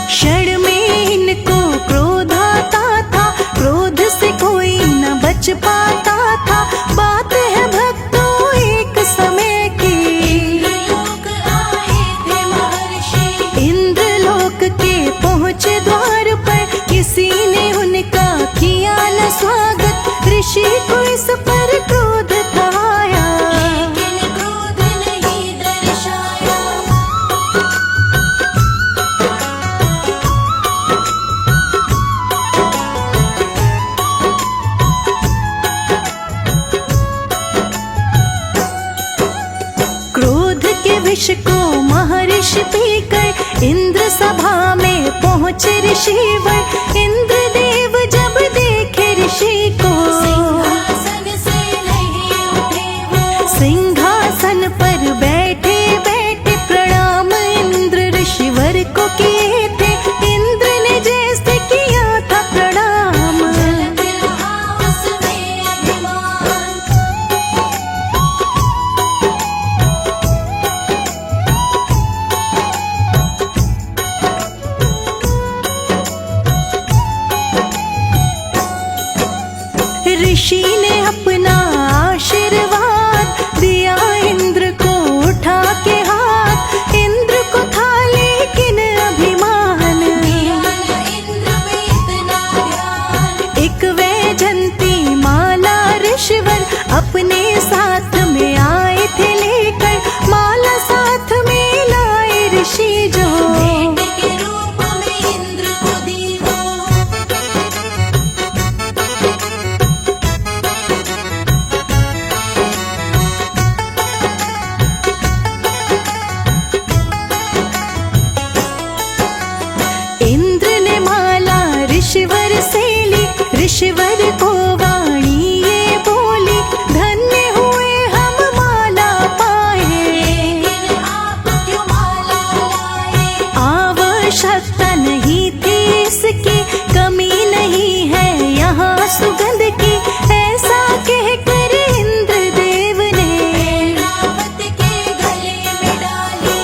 क्षण में इनको क्रोध आता था, क्रोध से कोई न बच पाता था। बात है भक्तों एक समय की, लोग आए थे महर्षि। इंद्रलोक के पहुँचे द्वार पर, किसी ने उनका किया न स्वागत। ऋषि को इस पर क्रोध था आया, लेकिन क्रोध नहीं दर्शाया। क्रोध के विष को महर्षि पीकर इंद्र सभा में पहुँचे ऋषिवर। इंद्र देव जब देखे ऋषि को, सिंहासन से नहीं उठे वो। सिंहासन पर बैठे बैठे प्रणाम इंद्र ऋषिवर को किए थे। इंद्र ने जैसे किया था प्रणाम, जलते रहा उसमें अभिमान। ऋषि ने अपना आशीर्वाद दिया इंद्र को उठा के हाथ। इंद्र को था लेकिन अभिमान, इंद्र पे इतना ध्यान। एक वैजंती माला ऋषिवर अपने साथ में आए थे लेकर। माला साथ में लाए ऋषि जो, भेंट के रूप में इंद्र को दी वो। इंद्र ने माला ऋषिवर से ली। ऋषिवर को वाणी ये बोली, धन्य हुए हम माला पाए। लेकिन आप क्यों माला लाए? आवश्यकता नहीं थी इसकी, कमी नहीं है यहाँ सुगंध की। ऐसा कहकर इंद्र देव ने रावत के गले में डाली।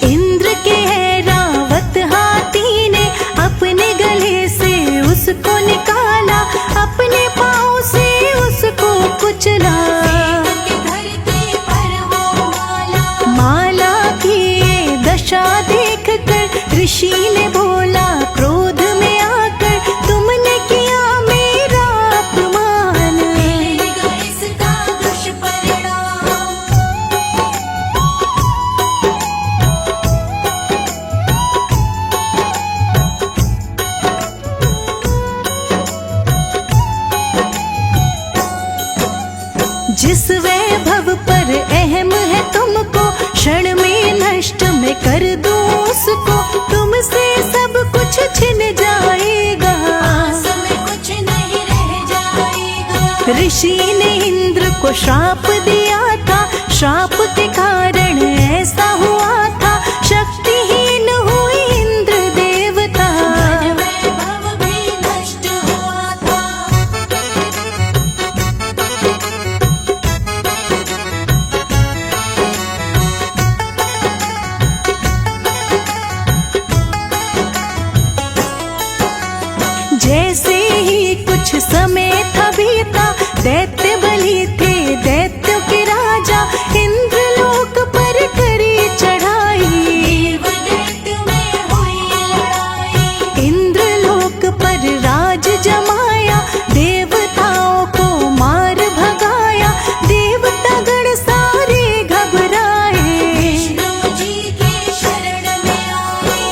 इंद्र के रावत हाथी ने अपने गले से उसको निकाला, अपने पाँव से उसको कुचला। के धरती पर वो माला। माला की ये दशा देख कर ऋषि ने बोला क्रोध में आकर, तुमने किया मेरा अपमान। मिलेगा इसका दुष्परिणाम। जिस वैभव पर अहम है तुमको, क्षण में नष्ट मैं कर दूं उसको। तुमसे सब कुछ छिन जाएगा, पास में कुछ नहीं रह जाएगा। ऋषि ने इंद्र को श्राप दिया था, श्राप के कारण ऐसा हुआ था। शक्तिहीन हुई इंद्र देवता, वैभव भी नष्ट हुआ था। जैसे ही कुछ समय था बीता, दैत्य बलि थे दैत्यों के राजा। इंद्रलोक पर करी चढ़ाई, देव दैत्य में हुई लड़ाई। इंद्रलोक पर राज जमाया, देवताओं को मार भगाया। देवता गण सारे घबराए, विष्णु जी के शरण में आए।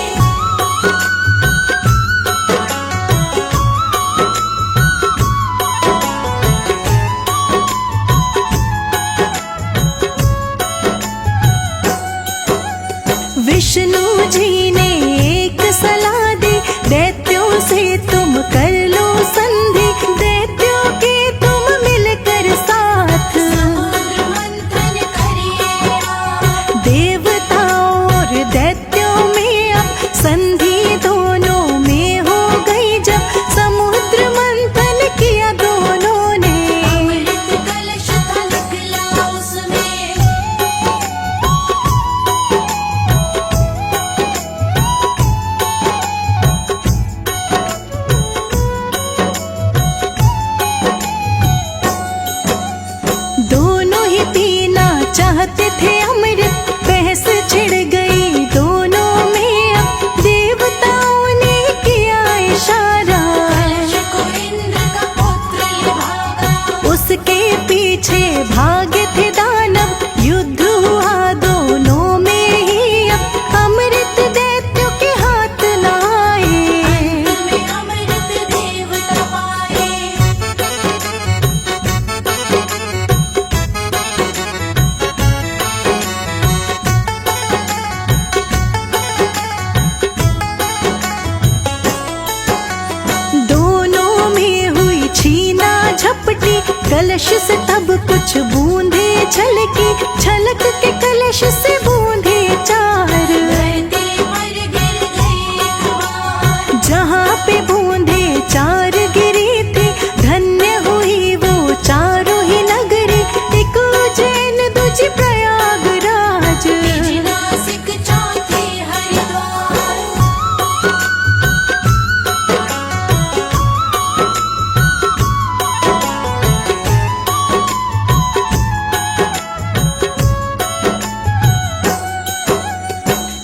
कलश से तब कुछ बूंदे छलकी, छलक के कलश से बूंदे चार। धरती पर गिर गई एक बार, जहाँ पे बूंदे चार गिरी थी, धन्य हुई वो चारों ही नगरी। एक उज्जैन, दूजी प्रयागराज, तीजी नासिक, चौथी हरिद्वार।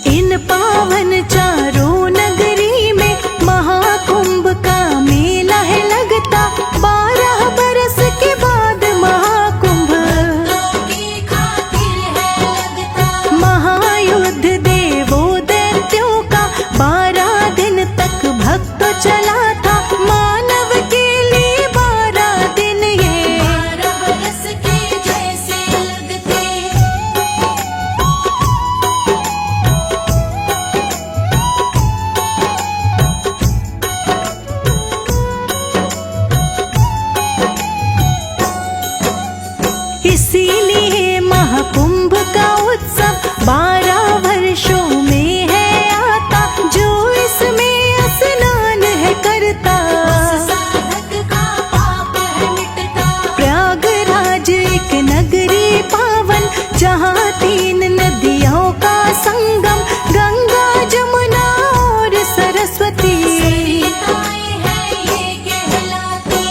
इन पावन चारों नगरी में महाकुंभ का मेला है लगता। 12 बरस के बाद महाकुंभ, भक्तों की खातिर है लगता। महायुद्ध देवों दैत्यों का 12 दिन तक भक्त चला था। मानव के लिए 12 दिन ये 12 बरस के जैसे लगते। इसीलिए महाकुंभ का उत्सव 12 वर्षों में है आता। जो इसमें स्नान है करता, साधक का पाप है मिटता। प्रयागराज एक नगरी पावन, जहाँ 3 नदियों का संगम, गंगा जमुना और सरस्वती। सरिताएं हैं ये कहलाती।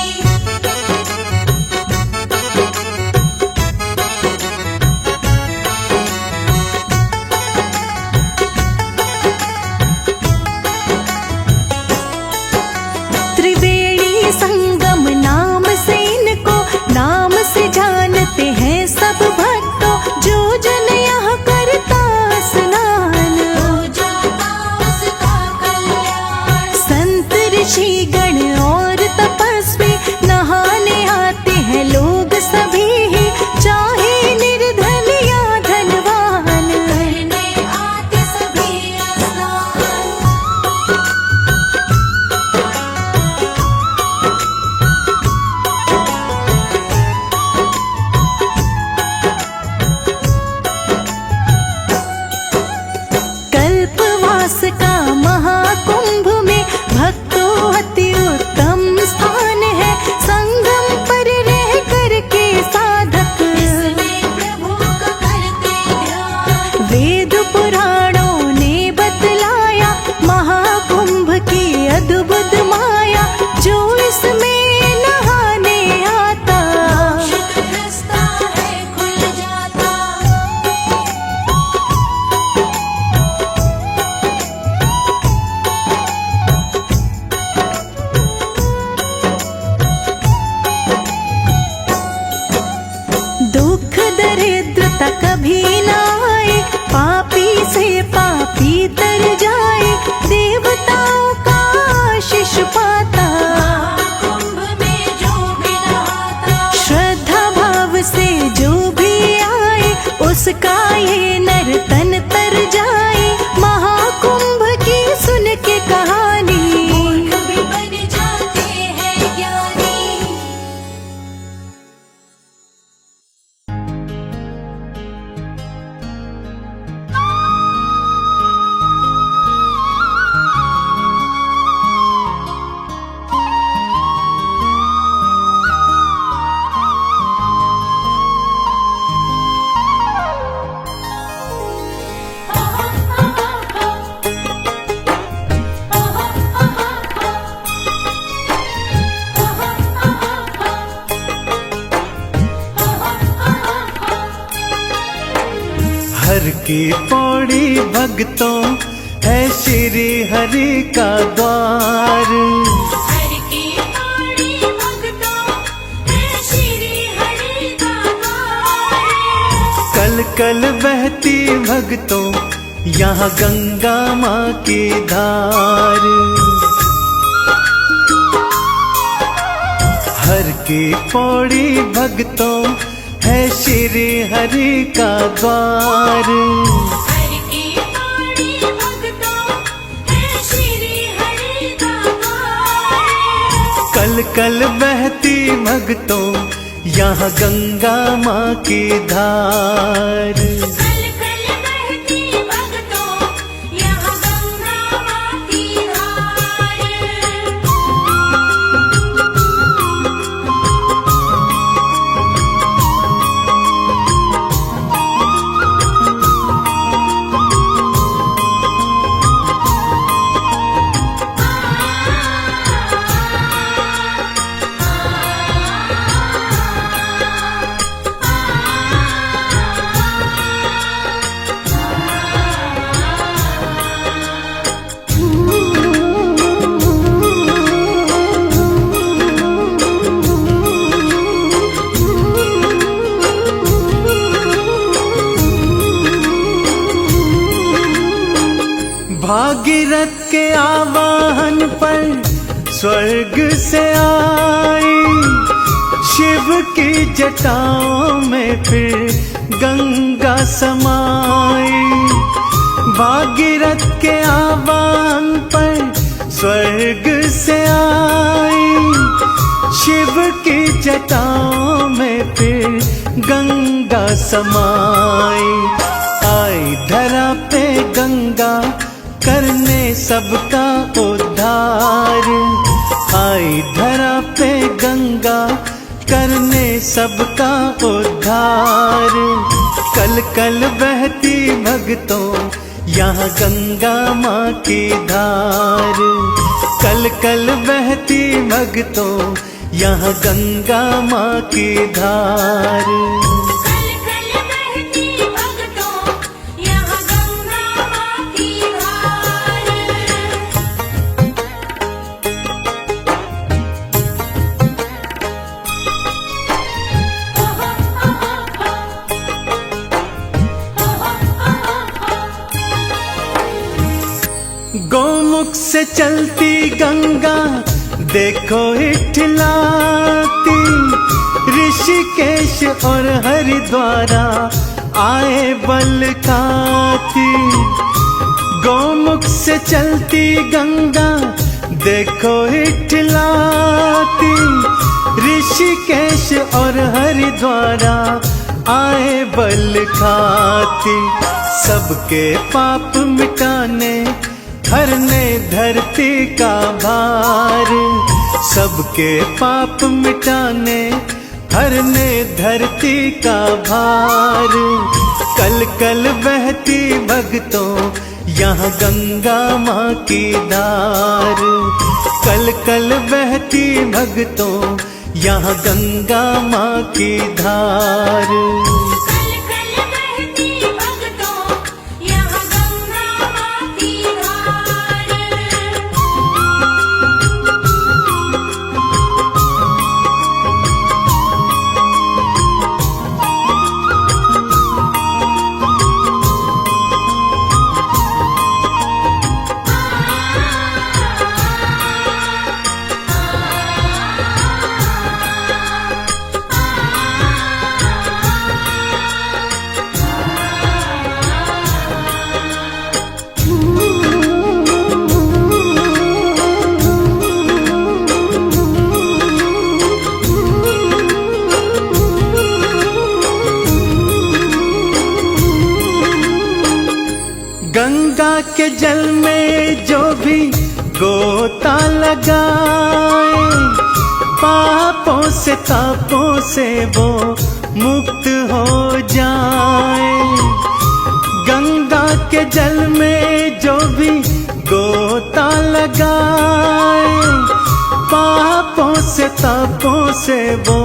त्रिवेणी संगम नाम से इनको, नाम से जानते हैं सब भक्तों। जो जन यहाँ करता स्नान, हो जाता उसका कल्याण। संत ऋषि गण और तपस्वी नहाने आते हैं लोग सभी ही, चाहे निर्धन या धनवान। करने आते सभी स्नान। कल्पवास का महाकुंभ में भक्तों अति उत्तम स्थान है। संगम पर रह करके साधक इसमें प्रभु का करते ध्यान। वेद पुराणों ने बतलाया महाकुंभ की अद्भुत माया। जो इसमें नहाने आता, शुक रास्ता है खुल जाता। दुख दरिद्रता कभी ना आए, पापी से पापी तर जाए। देवताओं का आशीष पाता, कुंभ में जो भी नहाता। श्रद्धा भाव से जो भी आए, उसका ये नर तन तर जाए। महाकुंभ की सुन के कहानी, मूर्ख भी बन जाते हैं ज्ञानी। हर की पौड़ी भक्तों है श्री हरि का द्वार। हर की पौड़ी भक्तों है श्री हरि का द्वार। कल कल बहती भक्तों यहाँ गंगा माँ की धार। हर की पौड़ी भक्तों है श्री हरि का द्वार। हर की पौड़ी भक्तों है श्री हरि का द्वार। कल कल बहती भक्तों यहाँ गंगा माँ की धार। कल कल बहती भक्तों यहाँ गंगा माँ की धार। भागीरथ के आवाहन पर स्वर्ग से आई, शिव की जटाओं में फिर गंगा समाई। भागीरथ के आह्वान पर स्वर्ग से आई, शिव की जटाओं में फिर गंगा समाई। आई धरा पे गंगा करने सबका उद्धार, आई धरा पे गंगा करने सबका उद्धार। कल कल बहती भक्तों यहाँ गंगा माँ की धार। कल कल बहती भक्तों यहाँ गंगा माँ की धार। कल कल बहती भक्तों यहाँ गंगा माँ की धार। गौमुख से चलती गंगा देखो इठलाती, ऋषिकेश और हरिद्वारा आए बल खाती। गौमुख से चलती गंगा देखो इठलाती, ऋषिकेश और हरिद्वारा आए बल खाती। सबके पाप मिटाने हरने धरती का भार, सबके पाप मिटाने हरने धरती का भार। कल कल बहती भक्तों यहाँ गंगा माँ की धार। कल कल बहती भक्तों यहाँ गंगा माँ की धार। कल कल बहती भक्तों यहाँ गंगा माँ की धार। गंगा के जल में जो भी गोता लगाए, पापों से तापों से वो मुक्त हो जाए। गंगा के जल में जो भी गोता लगाए, पापों से तापों से वो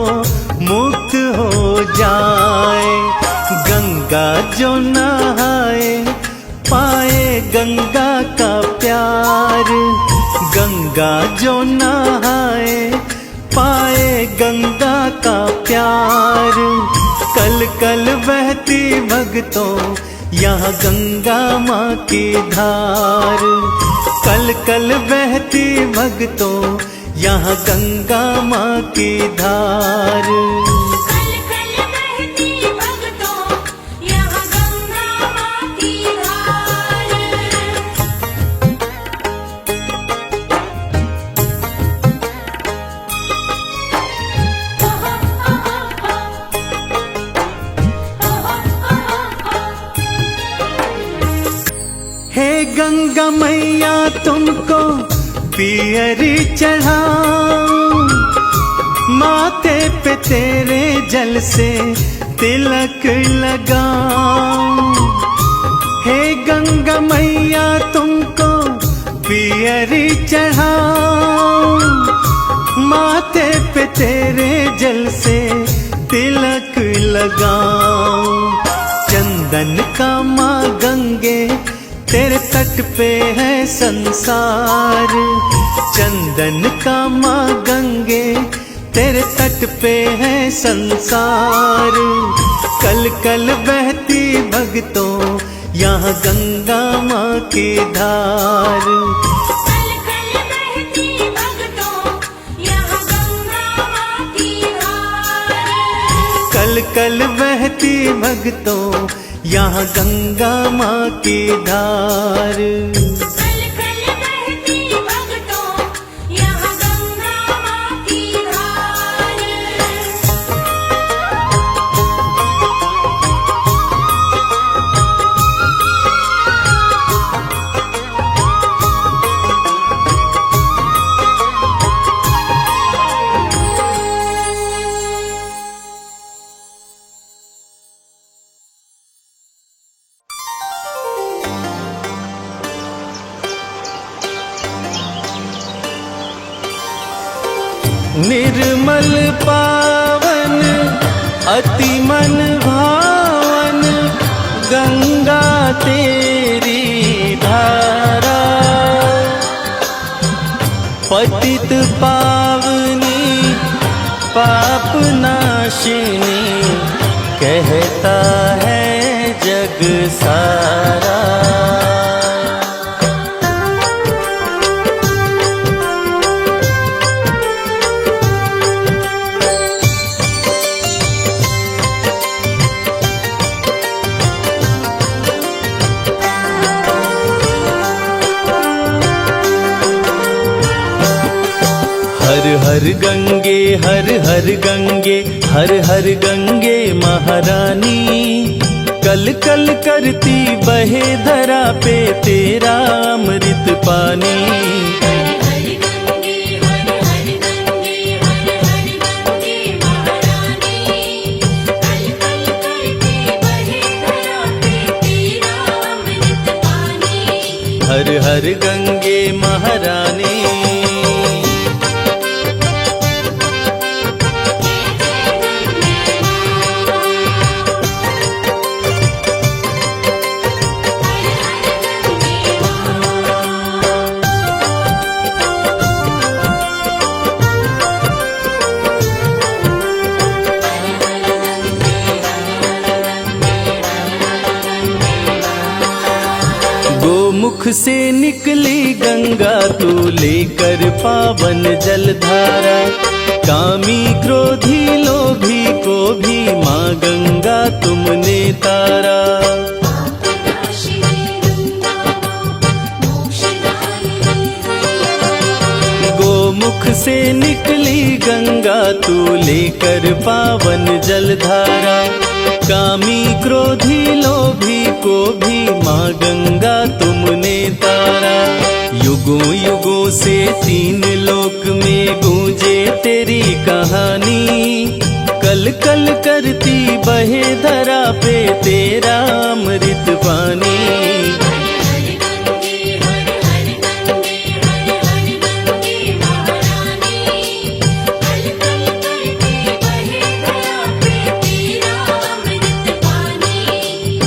मुक्त हो जाए। गंगा जो नहाए पाए गंगा का प्यार, गंगा जो नहाए पाए गंगा का प्यार। कल कल बहती भक्तों यहाँ गंगा माँ की धार। कल कल बहती भक्तों यहाँ गंगा माँ की धार। कल कल बहती भक्तों यहाँ गंगा माँ की धार। गंगा मैया तुमको पियरी चढ़ाऊं, माथे पे तेरे जल से तिलक लगाऊं। हे गंगा मैया तुमको पियरी चढ़ाऊं, माथे पे तेरे जल से तिलक लगाऊं। चंदन का माँ गंगे तेरे तट पे है संसार, चंदन का माँ गंगे तेरे तट पे है संसार। कल कल बहती भक्तों यहाँ गंगा माँ की धार। कल कल बहती भक्तों यहाँ गंगा माँ की धार। कल कल बहती भक्तों यहाँ गंगा माँ की धार। कल कल बहती भक्तों यहाँ गंगा माँ की धार। निर्मल पावन अति मन भावन गंगा तेरी धारा, पतित पावनी पाप नाशिनी कहता है जग सारा। हर हर गंगे हर हर गंगे हर हर गंगे महारानी, कल कल करती बहे धरा पे तेरा अमृत पानी। हर हर गंगे हर हर गंगे हर हर गंगे महारानी, कल कल करती बहे धरा पे तेरा अमृत पानी। हर हर गंगे महारानी। मुख से निकली गंगा तू लेकर पावन जलधारा, कामी क्रोधी लोभी को भी माँ गंगा तुमने तारा। गोमुख से निकली गंगा तू लेकर पावन जलधारा, कामी क्रोधी लोभी को भी माँ गंगा तुमने तारा। युगों युगों से तीन लोक में गूंजे तेरी कहानी, कल कल करती बहे धरा पे तेरा अमृत पानी।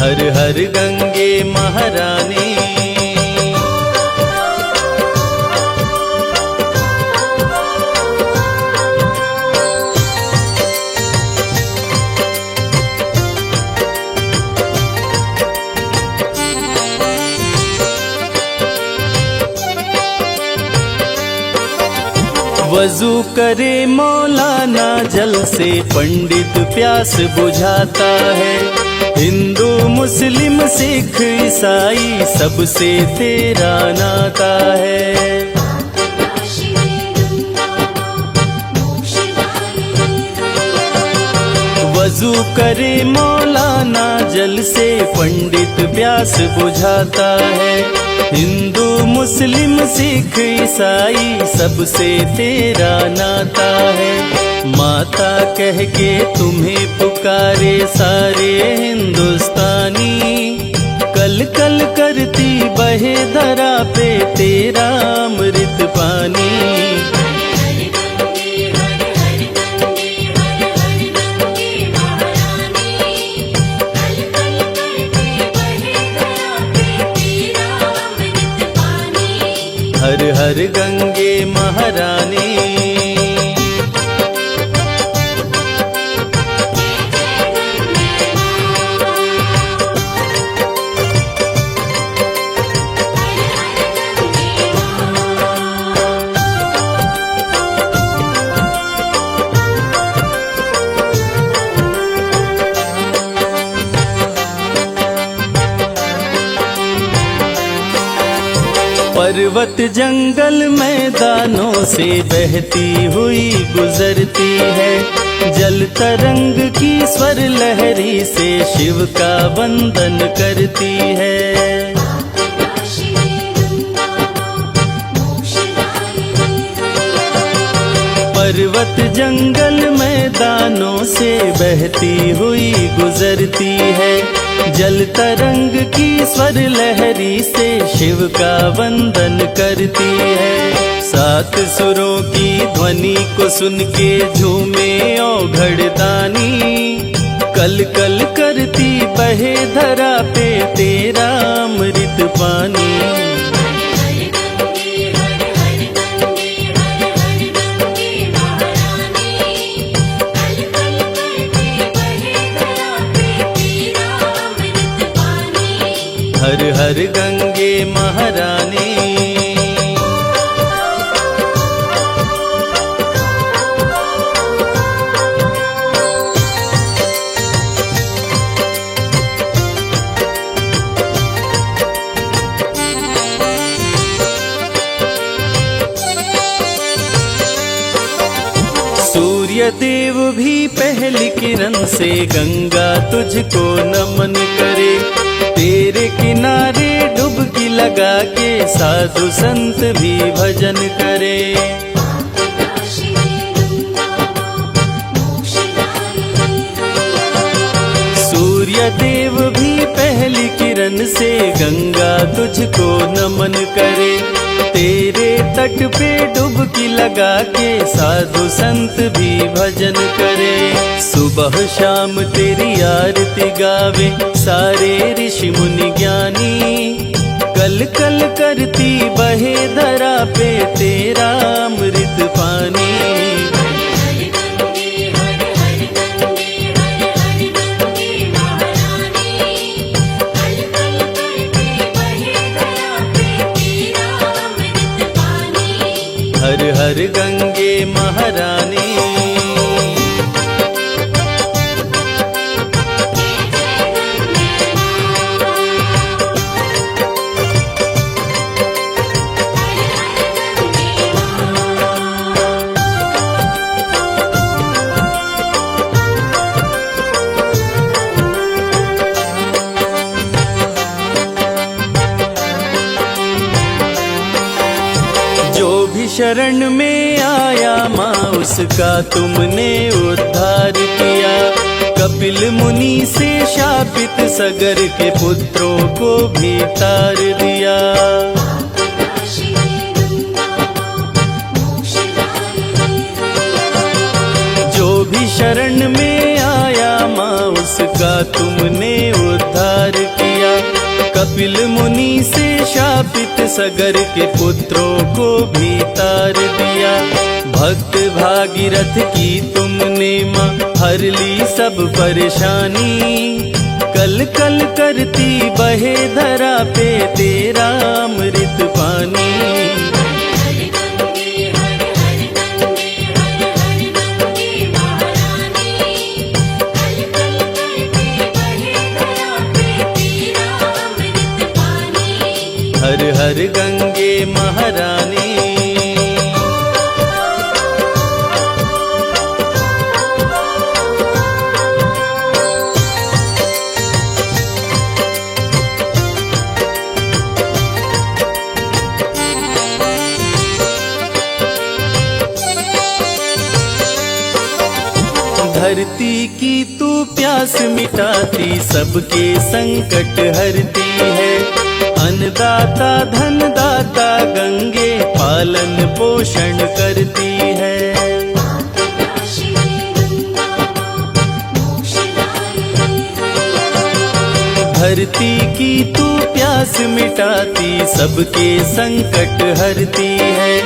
हर हर गंगे महारानी। वजू करे मौलाना जल से पंडित प्यास बुझाता है, हिंदू मुस्लिम सिख ईसाई सबसे तेरा नाता है। वजू करे मौलाना जल से, पंडित प्यास बुझाता है। हिंदू मुस्लिम सिख ईसाई सबसे तेरा नाता है। माता कह के तुम्हें पुकारे सारे हिंदुस्तानी, कल कल करती बहे धरा पे तेरा अमृत पानी। हर हर गंगे महारानी। पर्वत जंगल मैदानों से बहती हुई गुजरती है, जल तरंग की स्वर लहरी से शिव का वंदन करती है। पर्वत जंगल मैदानों से बहती हुई गुजरती है, जल तरंग की स्वर लहरी से शिव का वंदन करती है। सात सुरों की ध्वनि को सुन के झूमे औघड़ दानी, कल कल करती बहे धरा पे तेरा अमृत पानी। हर हर गंगे महारानी। सूर्य देव भी पहली किरण से गंगा तुझको नमन करे, तेरे किनारे डुबकी लगा के साधु संत भी भजन करे। सूर्य देव भी पहली किरण से गंगा तुझको नमन करे, तेरे तट पे डुबकी लगा के साधु संत भी भजन करे। सुबह शाम तेरी आरती गावे सारे ऋषि मुनि ज्ञानी, कल कल करती बहे धरा पे तेरा अमृत पानी। हर हर गंगे महारानी। शरण में आया माँ उसका तुमने उद्धार किया, कपिल मुनि से शापित सगर के पुत्रों को भी तार दिया। जो भी शरण में आया माँ उसका तुमने उद्धार किया, कपिल मुनि से शापित सगर के पुत्रों को भी तार दिया। भक्त भागीरथ की तुमने माँ हर ली सब परेशानी, कल कल करती बहे धरा पे तेरा अमृत पानी। हर हर गंगे महारानी। धरती की तू प्यास मिटाती सबके संकट हरती है। अन्नदाता धनदाता गंगे पालन पोषण करती है। धरती की तू प्यास मिटाती सबके संकट हरती है।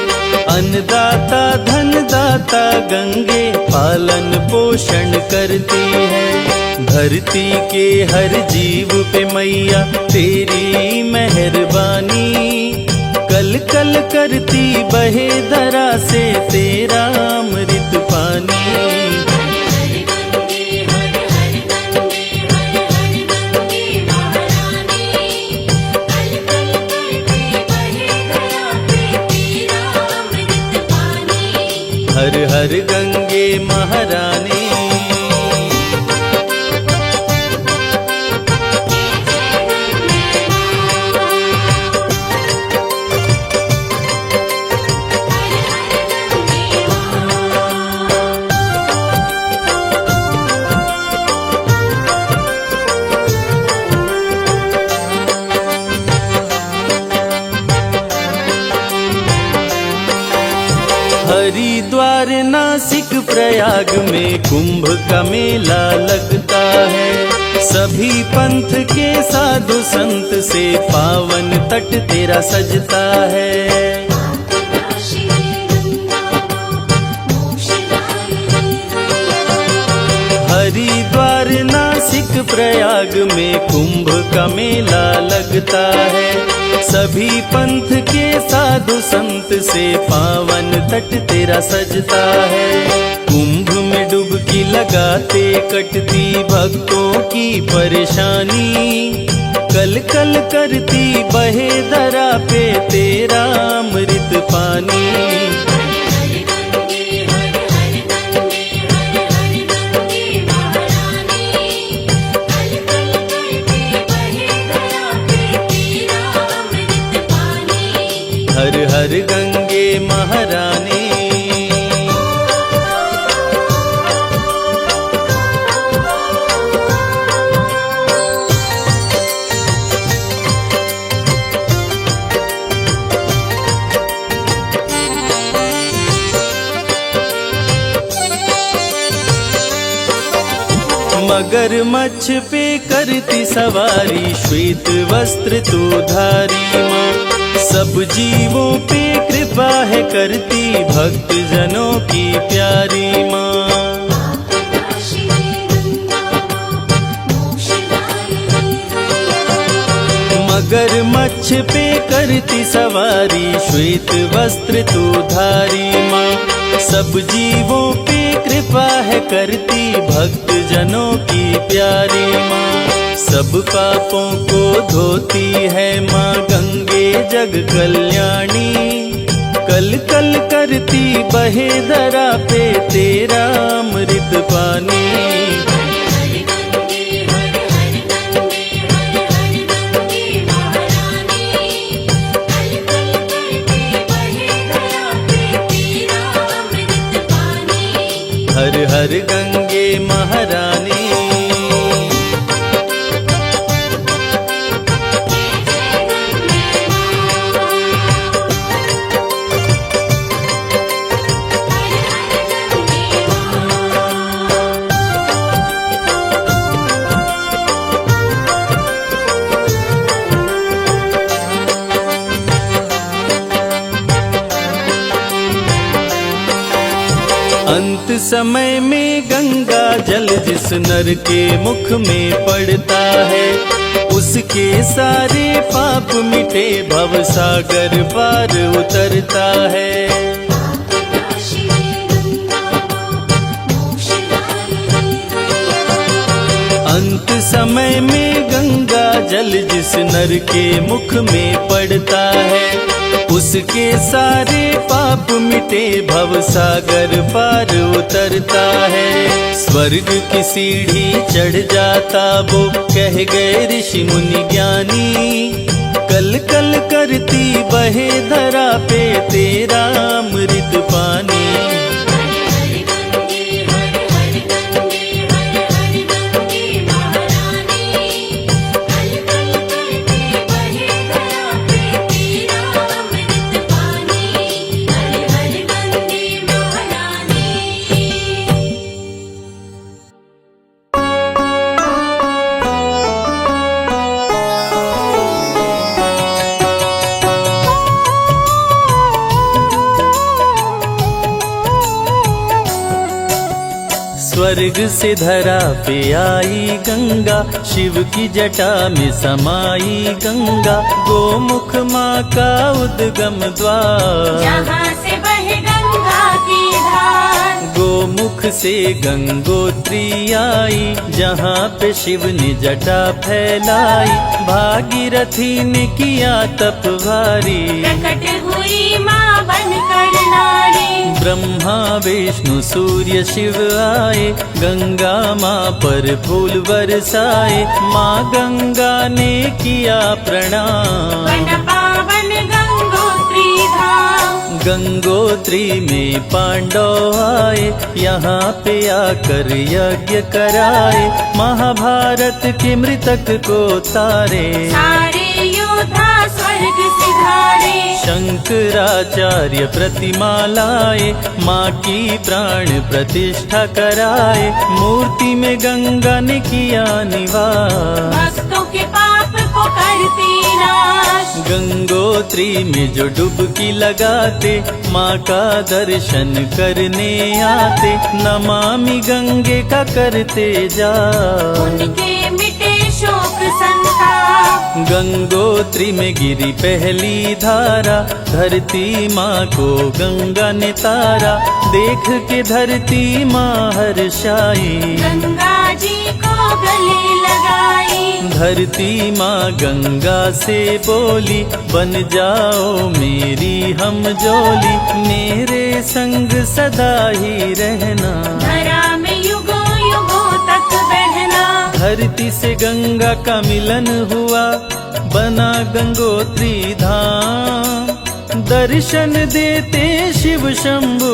अन्नदाता धनदाता गंगे पालन पोषण करती है। धरती के हर जीव पे मैया तेरी मेहरबानी, कल कल करती बहे धरा से तेरा अमृत पानी। हर हर गंगे महारानी। हरिद्वार नासिक प्रयाग में कुंभ का मेला लगता है। सभी पंथ के साधु संत से पावन तट तेरा सजता है। हरिद्वार नासिक प्रयाग में कुंभ का मेला लगता है। सभी पंथ के साधु संत से पावन तट तेरा सजता है। कुंभ में डुबकी लगाते कटती भक्तों की परेशानी, कल कल करती बहे धरा पे तेरा अमृत पानी। हर हर गंगे महारानी। मगरमच्छ पे करती सवारी श्वेत वस्त्र तू धारी माँ। सब जीवों पे कृपा है करती भक्त जनों की प्यारी माँ। मगरमच्छ पे करती सवारी श्वेत वस्त्र तू धारी माँ। सब जीवों पे कृपा है करती भक्त जनों की प्यारी माँ। सब पापों को धोती है माँ गंगे जग कल्याणी, कल कल करती बहे धरा पे तेरा अमृत पानी। हर हर गंगे महारानी। अंत समय में गंगा जल जिस नर के मुख में पड़ता है, उसके सारे पाप मिटे भव सागर पार उतरता है। अंत समय में गंगा जल जिस नर के मुख में पड़ता है, उसके सारे पाप मिटे भव सागर पार उतरता है। स्वर्ग की सीढ़ी चढ़ जाता वो कह गए ऋषि मुनि ज्ञानी, कल कल करती बहे धरा पे तेरा अमृत पानी। स्वर्ग से धरा पे आई गंगा, शिव की जटा में समाई गंगा। गोमुख माँ का उद्गम द्वार, जहाँ से बहे गंगा की धार। गोमुख से गंगोत्री आई, जहाँ पे शिव ने जटा फैलाई। भागीरथी ने किया तप भारी, प्रकट हुई माँ बनकर नारी। ब्रह्मा विष्णु सूर्य शिव आए, गंगा माँ पर फूल बरसाए। माँ गंगा ने किया प्रणाम, बन पावन गंगोत्री धाम। गंगोत्री में पांडव आए, यहाँ पे आकर यज्ञ कराए। महाभारत के मृतक को तारे, सारे योद्धा स्वर्ग सिधारे। शंकराचार्य प्रतिमा लाए, माँ की प्राण प्रतिष्ठा कराए। मूर्ति में गंगा ने किया निवास, भक्तों के पाप को करती नाश। गंगोत्री में जो डुबकी लगाते, माँ का दर्शन करने आते। नमामि गंगे का करते जा, उनके मिटे शोक संताप। गंगोत्री में गिरी पहली धारा, धरती माँ को गंगा ने तारा। देख के धरती माँ हर्षाई, गंगा जी को गले लगाई। धरती माँ गंगा से बोली, बन जाओ मेरी हम जोली। मेरे संग सदा ही रहना, धरा में युगों युगों तक बहना। धरती से गंगा का मिलन हुआ, बना गंगोत्री धाम। दर्शन देते शिव शंभु,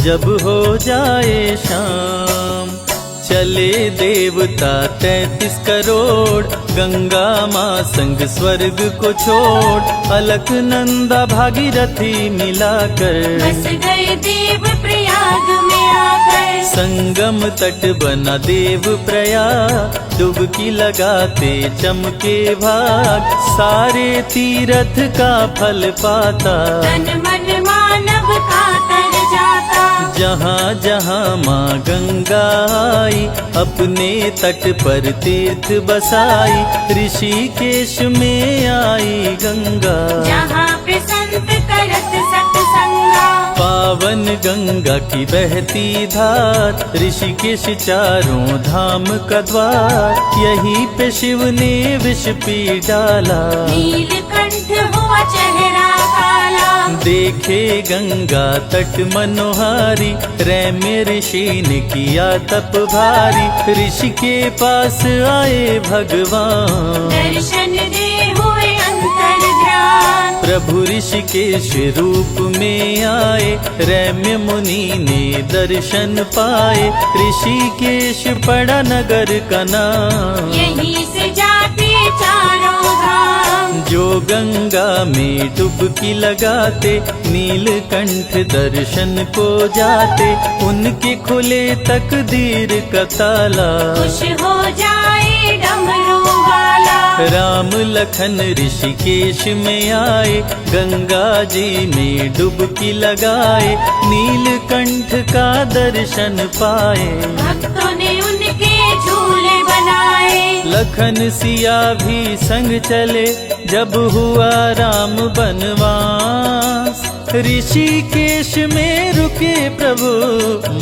जब हो जाए शाम। चले देवता 33 करोड़, गंगा माँ संग स्वर्ग को छोड़। अलकनंदा भागीरथी मिलाकर, बस गए देव प्रयाग में आकर। संगम तट बना देव प्रयाग, डुबकी लगाते चमके भाग। सारे तीर्थ का फल पाता, तन मन मानव का तर जाता। जहाँ जहाँ माँ गंगा आई, अपने तट पर तीर्थ बसाई। ऋषिकेश में आई गंगा, जहाँ पे संत करत सत्संगा। पावन गंगा की बहती धार, ऋषिकेश चारों धाम का द्वार। यहीं पे शिव ने विष पी डाला, नीलकंठ हुआ चेहरा काला। देखे गंगा तट मनोहारी, रैम्य ऋषि ने किया तप भारी। ऋषि के पास आए भगवान, दर्शन दे हुए अंतर ध्यान। प्रभु ऋषिकेश रूप में आए, रैम्य मुनि ने दर्शन पाए। ऋषिकेश पड़ा नगर का नाम, यहीं से जाते चारों धाम। जो गंगा में डुबकी लगाते, नीलकंठ दर्शन को जाते। उनके खुले तकदीर का ताला, खुश हो जाए डमरू वाला। राम लखन ऋषिकेश में आए, गंगा जी में डुबकी लगाए। नीलकंठ का दर्शन पाए, भक्तों ने उनके झूले बनाए। लखन सिया भी संग चले, जब हुआ राम बनवास। ऋषिकेश में रुके प्रभु,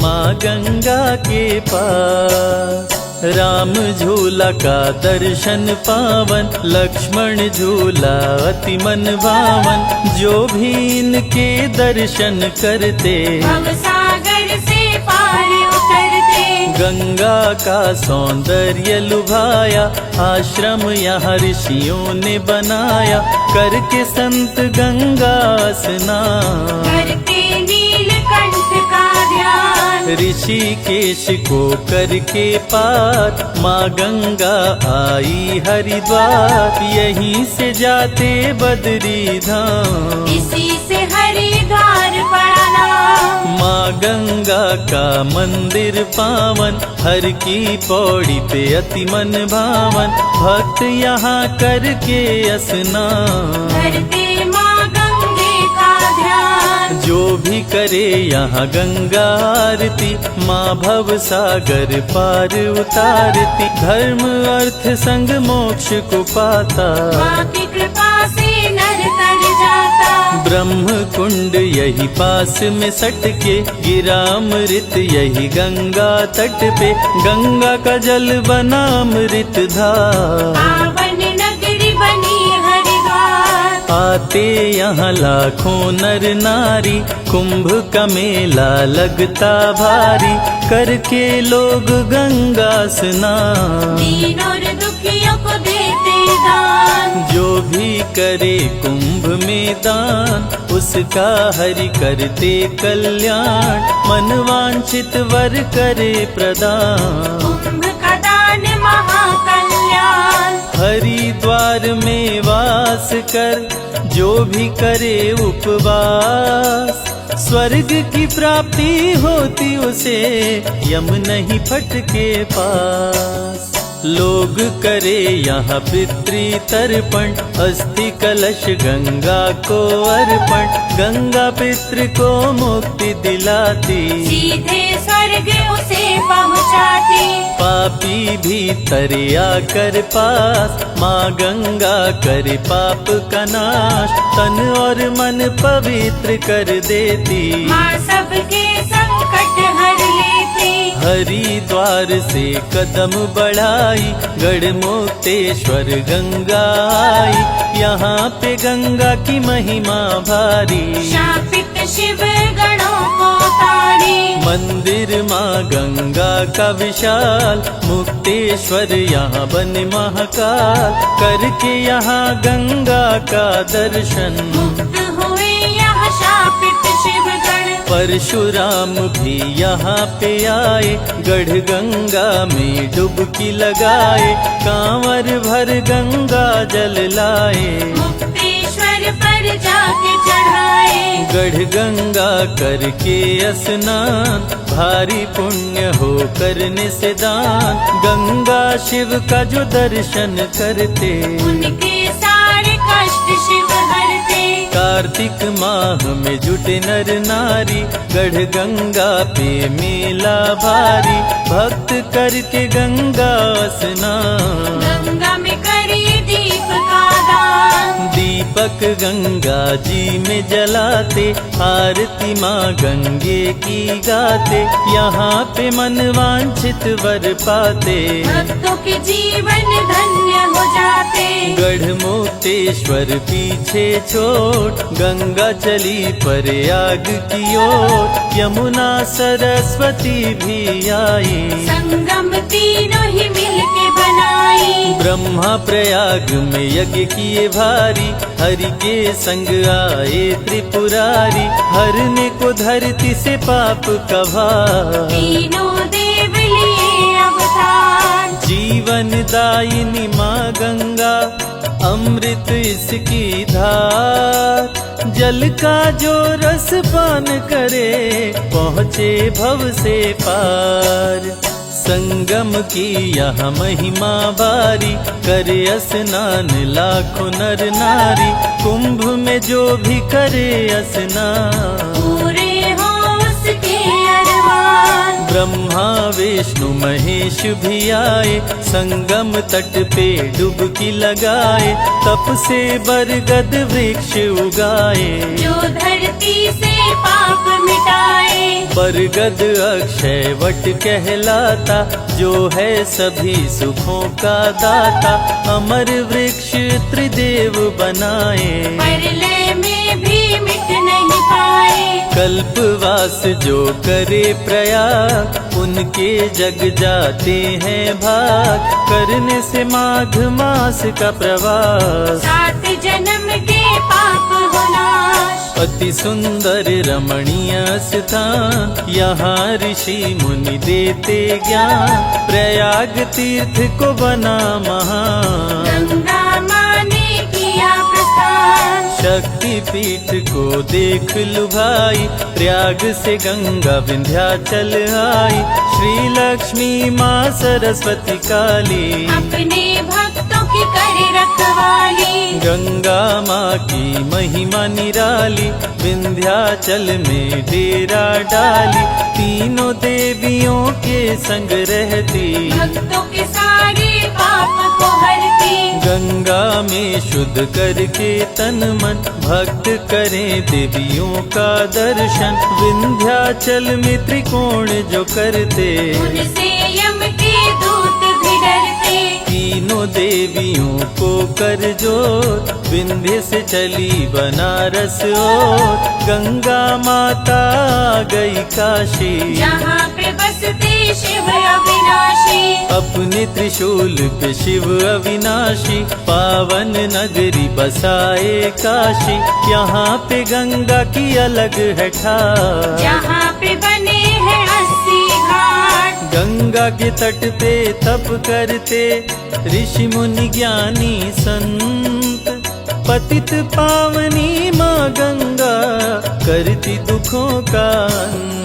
माँ गंगा के पास। राम झूला का दर्शन पावन, लक्ष्मण झूला अति मन भावन। जो भी इनके दर्शन करते, भव सागर से पार उतरते। गंगा का सौंदर्य लुभाया, आश्रम यहाँ ऋषियों ने बनाया। करके संत गंगा स्नान, करते नीलकंठ का ध्यान। ऋषिकेश को करके पार, माँ गंगा आई हरिद्वार। यहीं से जाते बद्री धाम, इसी से हरिद्वार पड़ा नाम। माँ गंगा का मंदिर पावन, हर की पौड़ी पे अति मन भावन। भक्त यहाँ करके स्नान, करते माँ गंगे का ध्यान। जो भी करे यहाँ गंगा आरती, माँ भव सागर पार उतारती। धर्म अर्थ संग मोक्ष को पाता, माँ की कृपा से नर तर जाता। ब्रह्म कुंड यही पास में सटके, गिरा अमृत यही गंगा तट पे। गंगा का जल बना अमृत धार, पावन नगरी बनी हरिद्वार। आते यहाँ लाखों नर नारी, कुंभ का मेला लगता भारी। करके लोग गंगा स्नान, दीन और दुखियों को देते दान। जो भी करे कुंभ में दान, उसका हरि करते कल्याण। मनवांछित वर करे प्रदान, कुंभ का दान महाकल्याण। हरिद्वार में वास कर जो भी करे उपवास, स्वर्ग की प्राप्ति होती उसे, यम नहीं फटके पास। लोग करे यहाँ पितृ तर्पण, अस्थि कलश गंगा को अर्पण। गंगा पितृ को मुक्ति दिलाती, सीधे स्वर्ग उसे पहुँचाती। पापी भी तरिया कर पास, माँ गंगा करे पाप का नाश। तन और मन पवित्र कर देती, माँ सबके संकट हर लेती। हरिद्वार से कदम बढ़ाई, गढ़मुक्तेश्वर गंगा आई। यहाँ पे गंगा की महिमा भारी, शापित शिव गणों को तारी। मंदिर माँ गंगा का विशाल, मुक्तेश्वर यहाँ बन महाकाल। करके यहाँ गंगा का दर्शन, मुक्त हुए यहाँ शापित शिव गण। परशुराम भी यहाँ पे आए, गढ़ गंगा में डुबकी लगाए। कांवर भर गंगा जल लाए, मुक्तेश्वर पर जाके चढ़ाए। गढ़ गंगा करके स्नान, भारी पुण्य हो करने से दान। गंगा शिव का जो दर्शन करते, उनके सारे कष्ट शिव हरते। कार्तिक माह में जुटे नर नारी, गढ़ गंगा पे मेला भारी। भक्त करके गंगा स्नान, गंगा में करिए दीप का दान। दीपक गंगा जी में जलाते, आरती माँ गंगे की गाते। यहाँ पे मन वांछित वर पाते, भक्तों के जीवन धन्य हो जाते। गढ़मुक्तेश्वर पीछे छोड़, गंगा चली प्रयाग की ओर। यमुना सरस्वती भी आई, संगम तीनों ही मिलके बनाई। ब्रह्मा प्रयाग में यज्ञ किए भारी। हरि के संग आए त्रिपुरारी, हरने को धरती से पाप का भार। तीनों देव लिए अवतार। जीवन दायिनी माँ गंगा, अमृत इसकी धार। जल का जो रस पान करे, पहुँचे भव से पार। संगम की यह महिमा भारी, करे स्नान लाखों नर नारी। कुंभ में जो भी करे स्नान, पूरे हो उसके अरमान। ब्रह्मा विष्णु महेश भी आए, संगम तट पे डुबकी लगाए। तप से बरगद वृक्ष उगाए, जो धरती से पाप मिटाए। बरगद अक्षय वट कहलाता, जो है सभी सुखों का दाता। अमर वृक्ष त्रिदेव बनाए, परलय में भी मिट नहीं पाए। कल्पवास जो करे प्रयाग, उनके जग जाते हैं भाग। करने से माघ मास का प्रवास, 7 जन्म के पाप हो नाश। अति सुंदर रमणीय स्थान, यहाँ ऋषि मुनि देते ज्ञान। प्रयाग तीर्थ को बना महान, गंगा माँ ने किया प्रस्थान। शक्ति पीठ को देख लुभाई, प्रयाग से गंगा विंध्याचल आई। श्री लक्ष्मी माँ सरस्वती काली, अपने भक्तों की कर रखवाली। गंगा माँ की महिमा निराली, विंध्याचल में डेरा डाली, तीनों देवियों के संग रहती, भक्तों के सारे पाप को हरती। गंगा में शुद्ध करके तन मन, भक्त करें देवियों का दर्शन, विंध्याचल में त्रिकोण जो करते, उनसे यम के दूत भी डरते। तीनों देवियों को कर जोत, विंध्य से चली बनारस ओर, गंगा माता गई काशी, जहाँ पे बसते शिव अविनाशी। अपने त्रिशूल पे शिव अविनाशी, पावन नगरी बसाए काशी, यहाँ पे गंगा की अलग है ठार, जहाँ पे बने हैं 80 घाट। गंगा के तट पे तप करते ऋषि मुनि ज्ञानी संत, पतित पावनी माँ गंगा करती दुखों का अंत।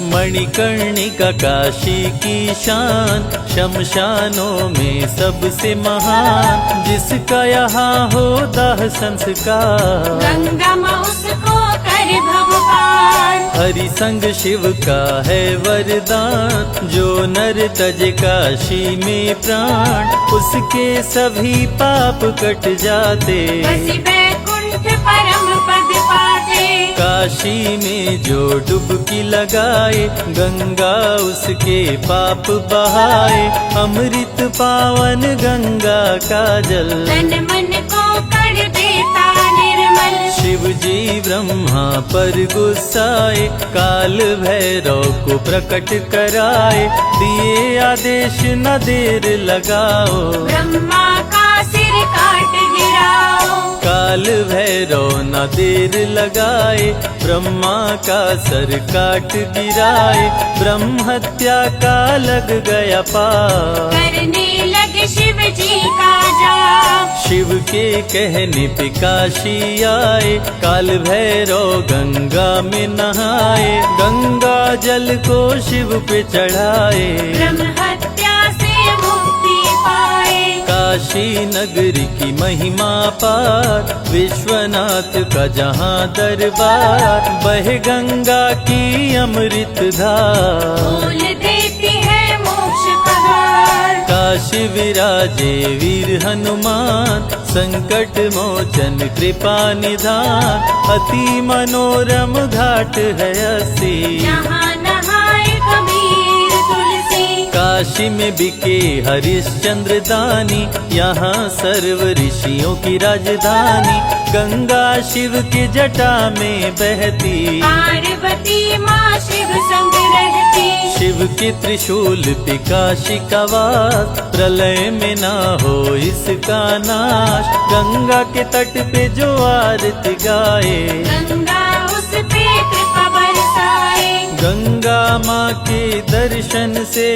मणिकर्णिका काशी की शान, शमशानों में सबसे महान, जिसका यहाँ हो दाह संस्कार, गंगा माँ उसको कर भगवान। हरि संग शिव का है वरदान, जो नर तज काशी में प्राण, उसके सभी पाप कट जाते, बसी बैकुंठ परम पद पाते। काशी में जो डुबकी लगाए, गंगा उसके पाप बहाए, अमृत पावन गंगा का जल, तन मन को कर देता निर्मल। शिव जी ब्रह्मा पर गुस्साए, काल भैरव को प्रकट कराए, दिए आदेश न देर लगाओ, ब्रह्मा का सिर काट गिराओ। काल भैरव न देर लगाए, ब्रह्मा का सर काट गिराए, ब्रह्म हत्या का लग गया पाप, करने लगे शिव जी का जाप। शिव के कहने पे काशी आए, काल भैरव गंगा में नहाए, गंगा जल को शिव पे चढ़ाए, ब्रह्म हत्या से मुक्ति पाए। काशी नगरी की महिमा पार, विश्वनाथ का जहाँ दरबार, बहे गंगा की अमृत धार, फूल देती है मोक्ष कहार। काशी विराजे वीर हनुमान, संकट मोचन कृपा निधान, अति मनोरम घाट है 80, यहाँ नहाए कबीर तुलसी। काशी में बिके हरिश्चंद्र दानी, यहाँ सर्व ऋषियों की राजधानी, गंगा शिव की जटा में बहती, पार्वती माँ शिव संग रहती। शिव के त्रिशूल पे काशी का वास, प्रलय में ना हो इसका नाश, गंगा के तट पे जो आरती गाए, गंगा उस पे कृपा बरसाए। गंगा माँ के दर्शन से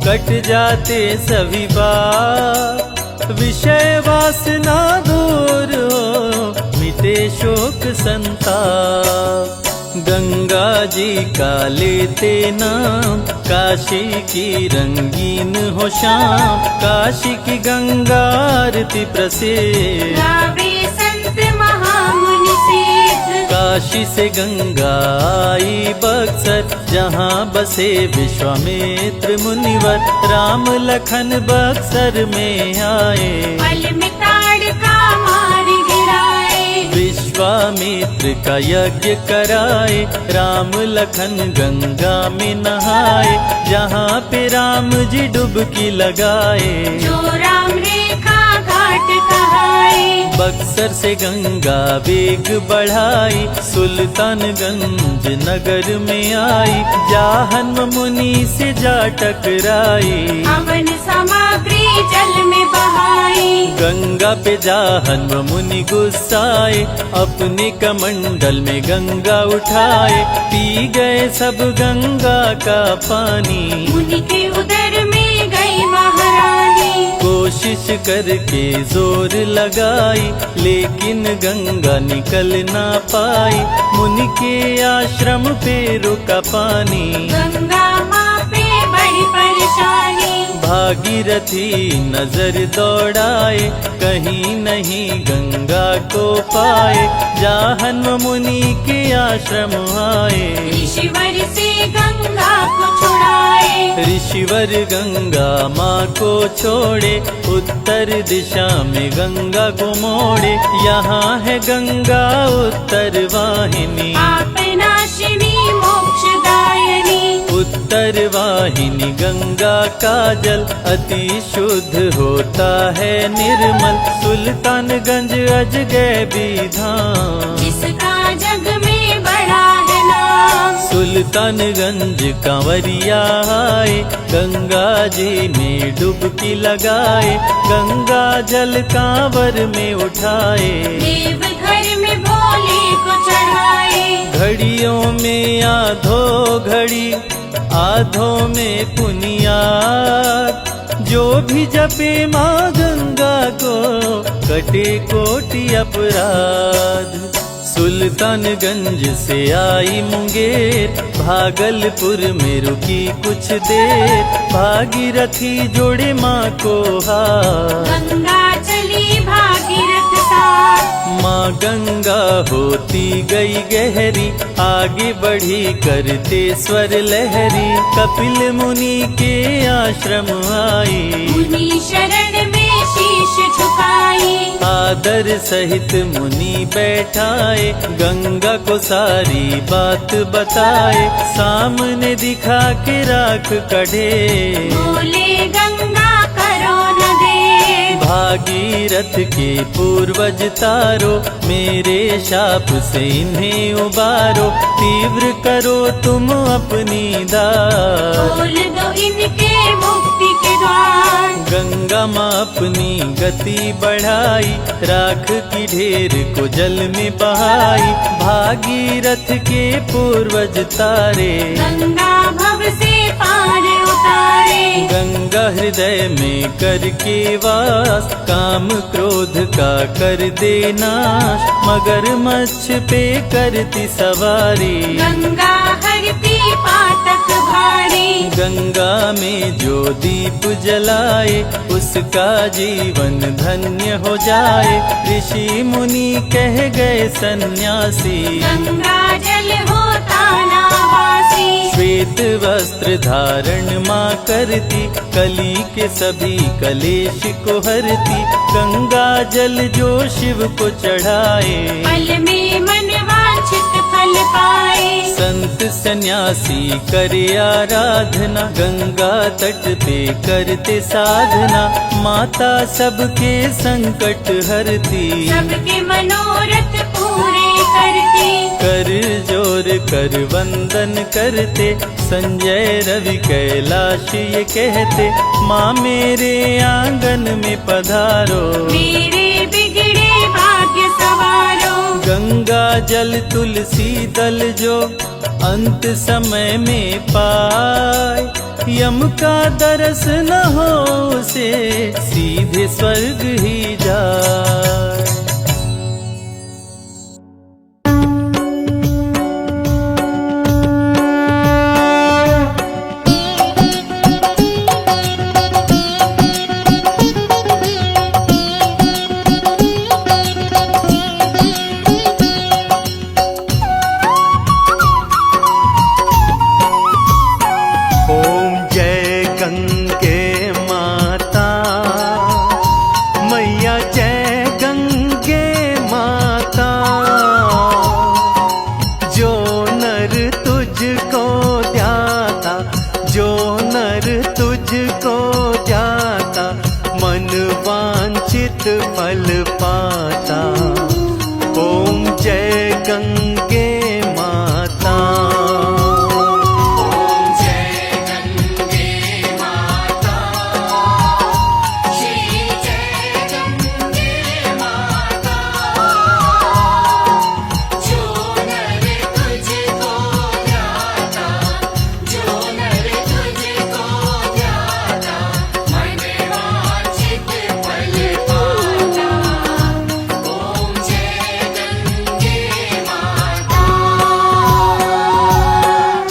कट जाते सभी पाप, विषय वासना दूर हो, मिटे शोक संताप, गंगा जी का लेते नाम, काशी की रंगीन हो शाम, काशी की गंगा आरती प्रसिद्ध, गावे संत महामुनि सिद्ध। काशी से गंगा आई बक्सर, जहाँ बसे विश्वामित्र मुनिवर, राम लखन बक्सर में आए, पल में ताड़ का मार गिराए। विश्वामित्र का यज्ञ कराए, राम लखन गंगा में नहाए, जहाँ पे राम जी डुबकी लगाए, जो राम रेखा घाट कहाए। बक्सर से गंगा वेग बढ़ाई, सुल्तानगंज नगर में आई, जाहन्म मुनि से जा टकराई, हवन सामग्री जल में बहाई। गंगा पे जाहन्म मुनि गुस्साए, अपने कमंडल में गंगा उठाए, पी गए सब गंगा का पानी, मुनि के उदर में गई महारानी। कोशिश करके जोर लगाई, लेकिन गंगा निकल ना पाई, मुनि के आश्रम पे रुका पानी, गंगा माँ पे बड़ी परेशानी। भागीरथी नजर दौड़ाए, कहीं नहीं गंगा को पाए, जाहन्म मुनि के आश्रम आए। ऋषिवर से गंगा को छुड़ाए, ऋषिवर गंगा माँ को छोड़े, उत्तर दिशा में गंगा को मोड़े, यहाँ है गंगा उत्तर वाहिनी। पाप नाशिनी मोक्षदायिनी, उत्तर वाहिनी गंगा का जल अति शुद्ध होता है निर्मल, सुल्तानगंज अजगैबी धाम, जिसका जग में बड़ा है नाम। सुल्तानगंज कांवरिया आए, गंगा जी में डुबकी लगाए, गंगा जल कांवर में उठाए, देवघर में भोले को चढ़ाए। घड़ियों में आधो घड़ी, आधों में पुनियाद, जो भी जपे माँ गंगा को कटे कोटि अपराध। सुल्तानगंज से आई मुंगेर, भागलपुर में रुकी कुछ देर, भागीरथी जोड़े माँ को हाथ, गंगा चली भागीरथ साथ। माँ गंगा होती गई गहरी, आगे बढ़ी करते स्वर लहरी, कपिल मुनि के आश्रम आई, मुनि शरण में शीश झुकाई। आदर सहित मुनि बैठाए, गंगा को सारी बात बताए, सामने दिखा के राख कढ़े, बोले गंगा करो न दे। भागीरथ के पूर्वज तारो, मेरे शाप से इन्हें उबारो, तीव्र करो तुम अपनी दात, खोल दो इनके मुक्ति के द्वार। गंगा माँ अपनी गति बढ़ाई, राख की ढेर को जल में बहाई, भागीरथ के पूर्वज तारे, गंगा भव से पार उतारे। गंगा हृदय में करके वास, काम क्रोध का कर दे नाश, मगरमच्छ पे करती सवारी, गंगा हरती पातक भारी। गंगा में जो दीप जलाए, उसका जीवन धन्य हो जाए, ऋषि मुनि कह गए सन्यासी, गंगा जल होता नावासी। श्वेत वस्त्र धारण माँ करती, कली के सभी कलेश को हरती, गंगा जल जो शिव को चढ़ाए, पल में मन वांछित फल पाए। संत सन्यासी करे आराधना, गंगा तट पे करते साधना, माता सबके संकट हरती, सबके मनोरथ पूरे करती। कर जोर कर वंदन करते, संजय रवि कैलाश ये कहते, माँ मेरे आंगन में पधारो, मेरे बिगड़े भाग्य सवारो। गंगा जल तुलसी दल जो अंत समय में पाए, यम का दरस न हो उसे, सीधे स्वर्ग ही जाए। फल पाता। ओम जय गंगे माता। ओम जय गंगे माता, श्री जय गंगे माता। जो नर तुझको ध्याता, जो नर तुझको ध्याता, मन वांछित फल पाता। ओम जय गंगे माता।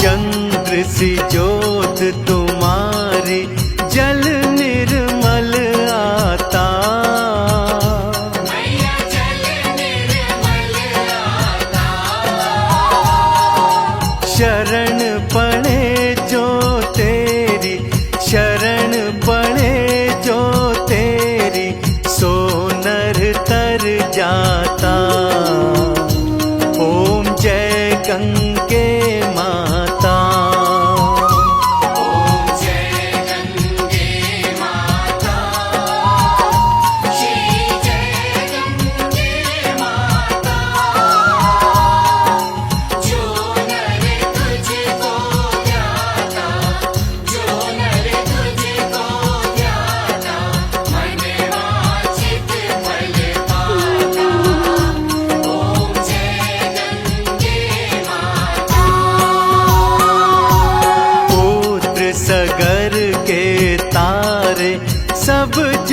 चंद्र सी ज्योत तुम्हारी, जल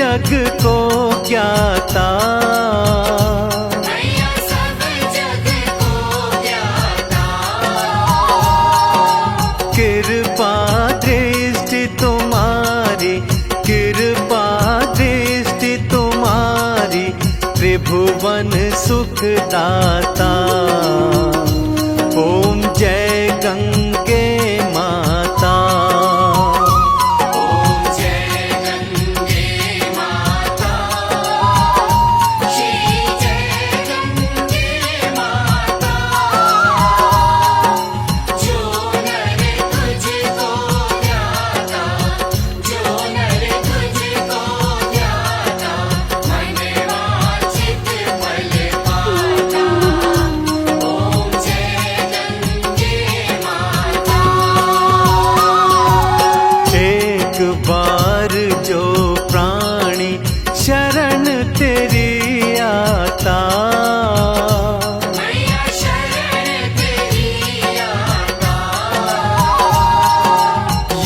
जग को ज्ञाता, मैया सब जग को ज्ञाता, कृपा दृष्टि तुम्हारी, कृपा दृष्टि तुम्हारी, त्रिभुवन सुखदाता। ओम जय गंगे माता। ओम जय गंगे माता, श्री जय गंगे माता, जो नर तुझको ध्याता, जो नर तुझको ध्याता, मन वांछित फल पाता। ओम जय गंगे माता। एक बार जो प्राणी शरण तेरी आता, मैया शरण तेरी आता,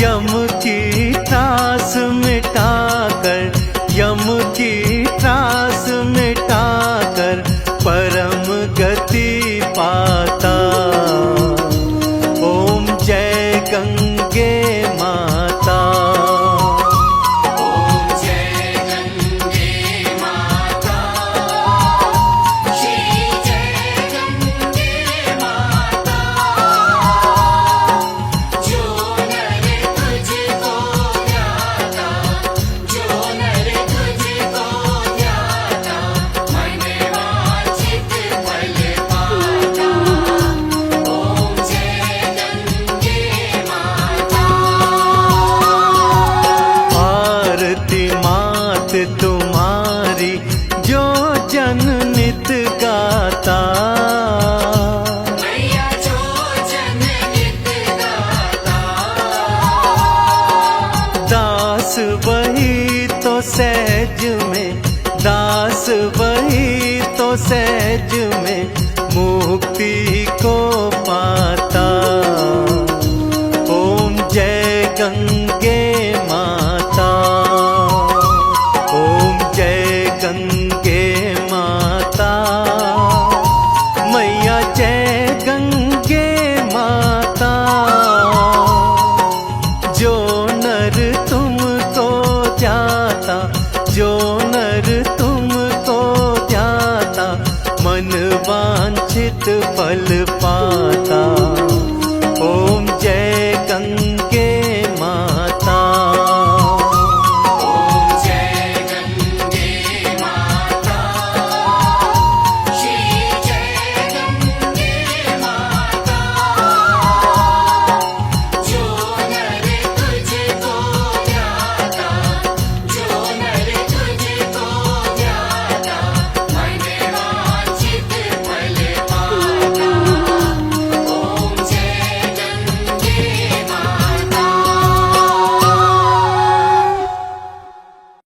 यम की त्रास मिटाकर, यम की त्रास मिटाकर परम गति पाता। ओम जय गंगे माता। ओम जय गंगे माता, श्री जय गंगे माता, जो नर तुझको ध्याता, जो नर तुझको ध्याता, मन वांछित फल पाता। ओम जय गंगे माता। आरती मात तुम्हारी जो जन नित गाता, मैया जो जन नित गाता, दास वही तो सहज में, दास वही तो सहज में मुक्ति को पाता। ओम जय गंगे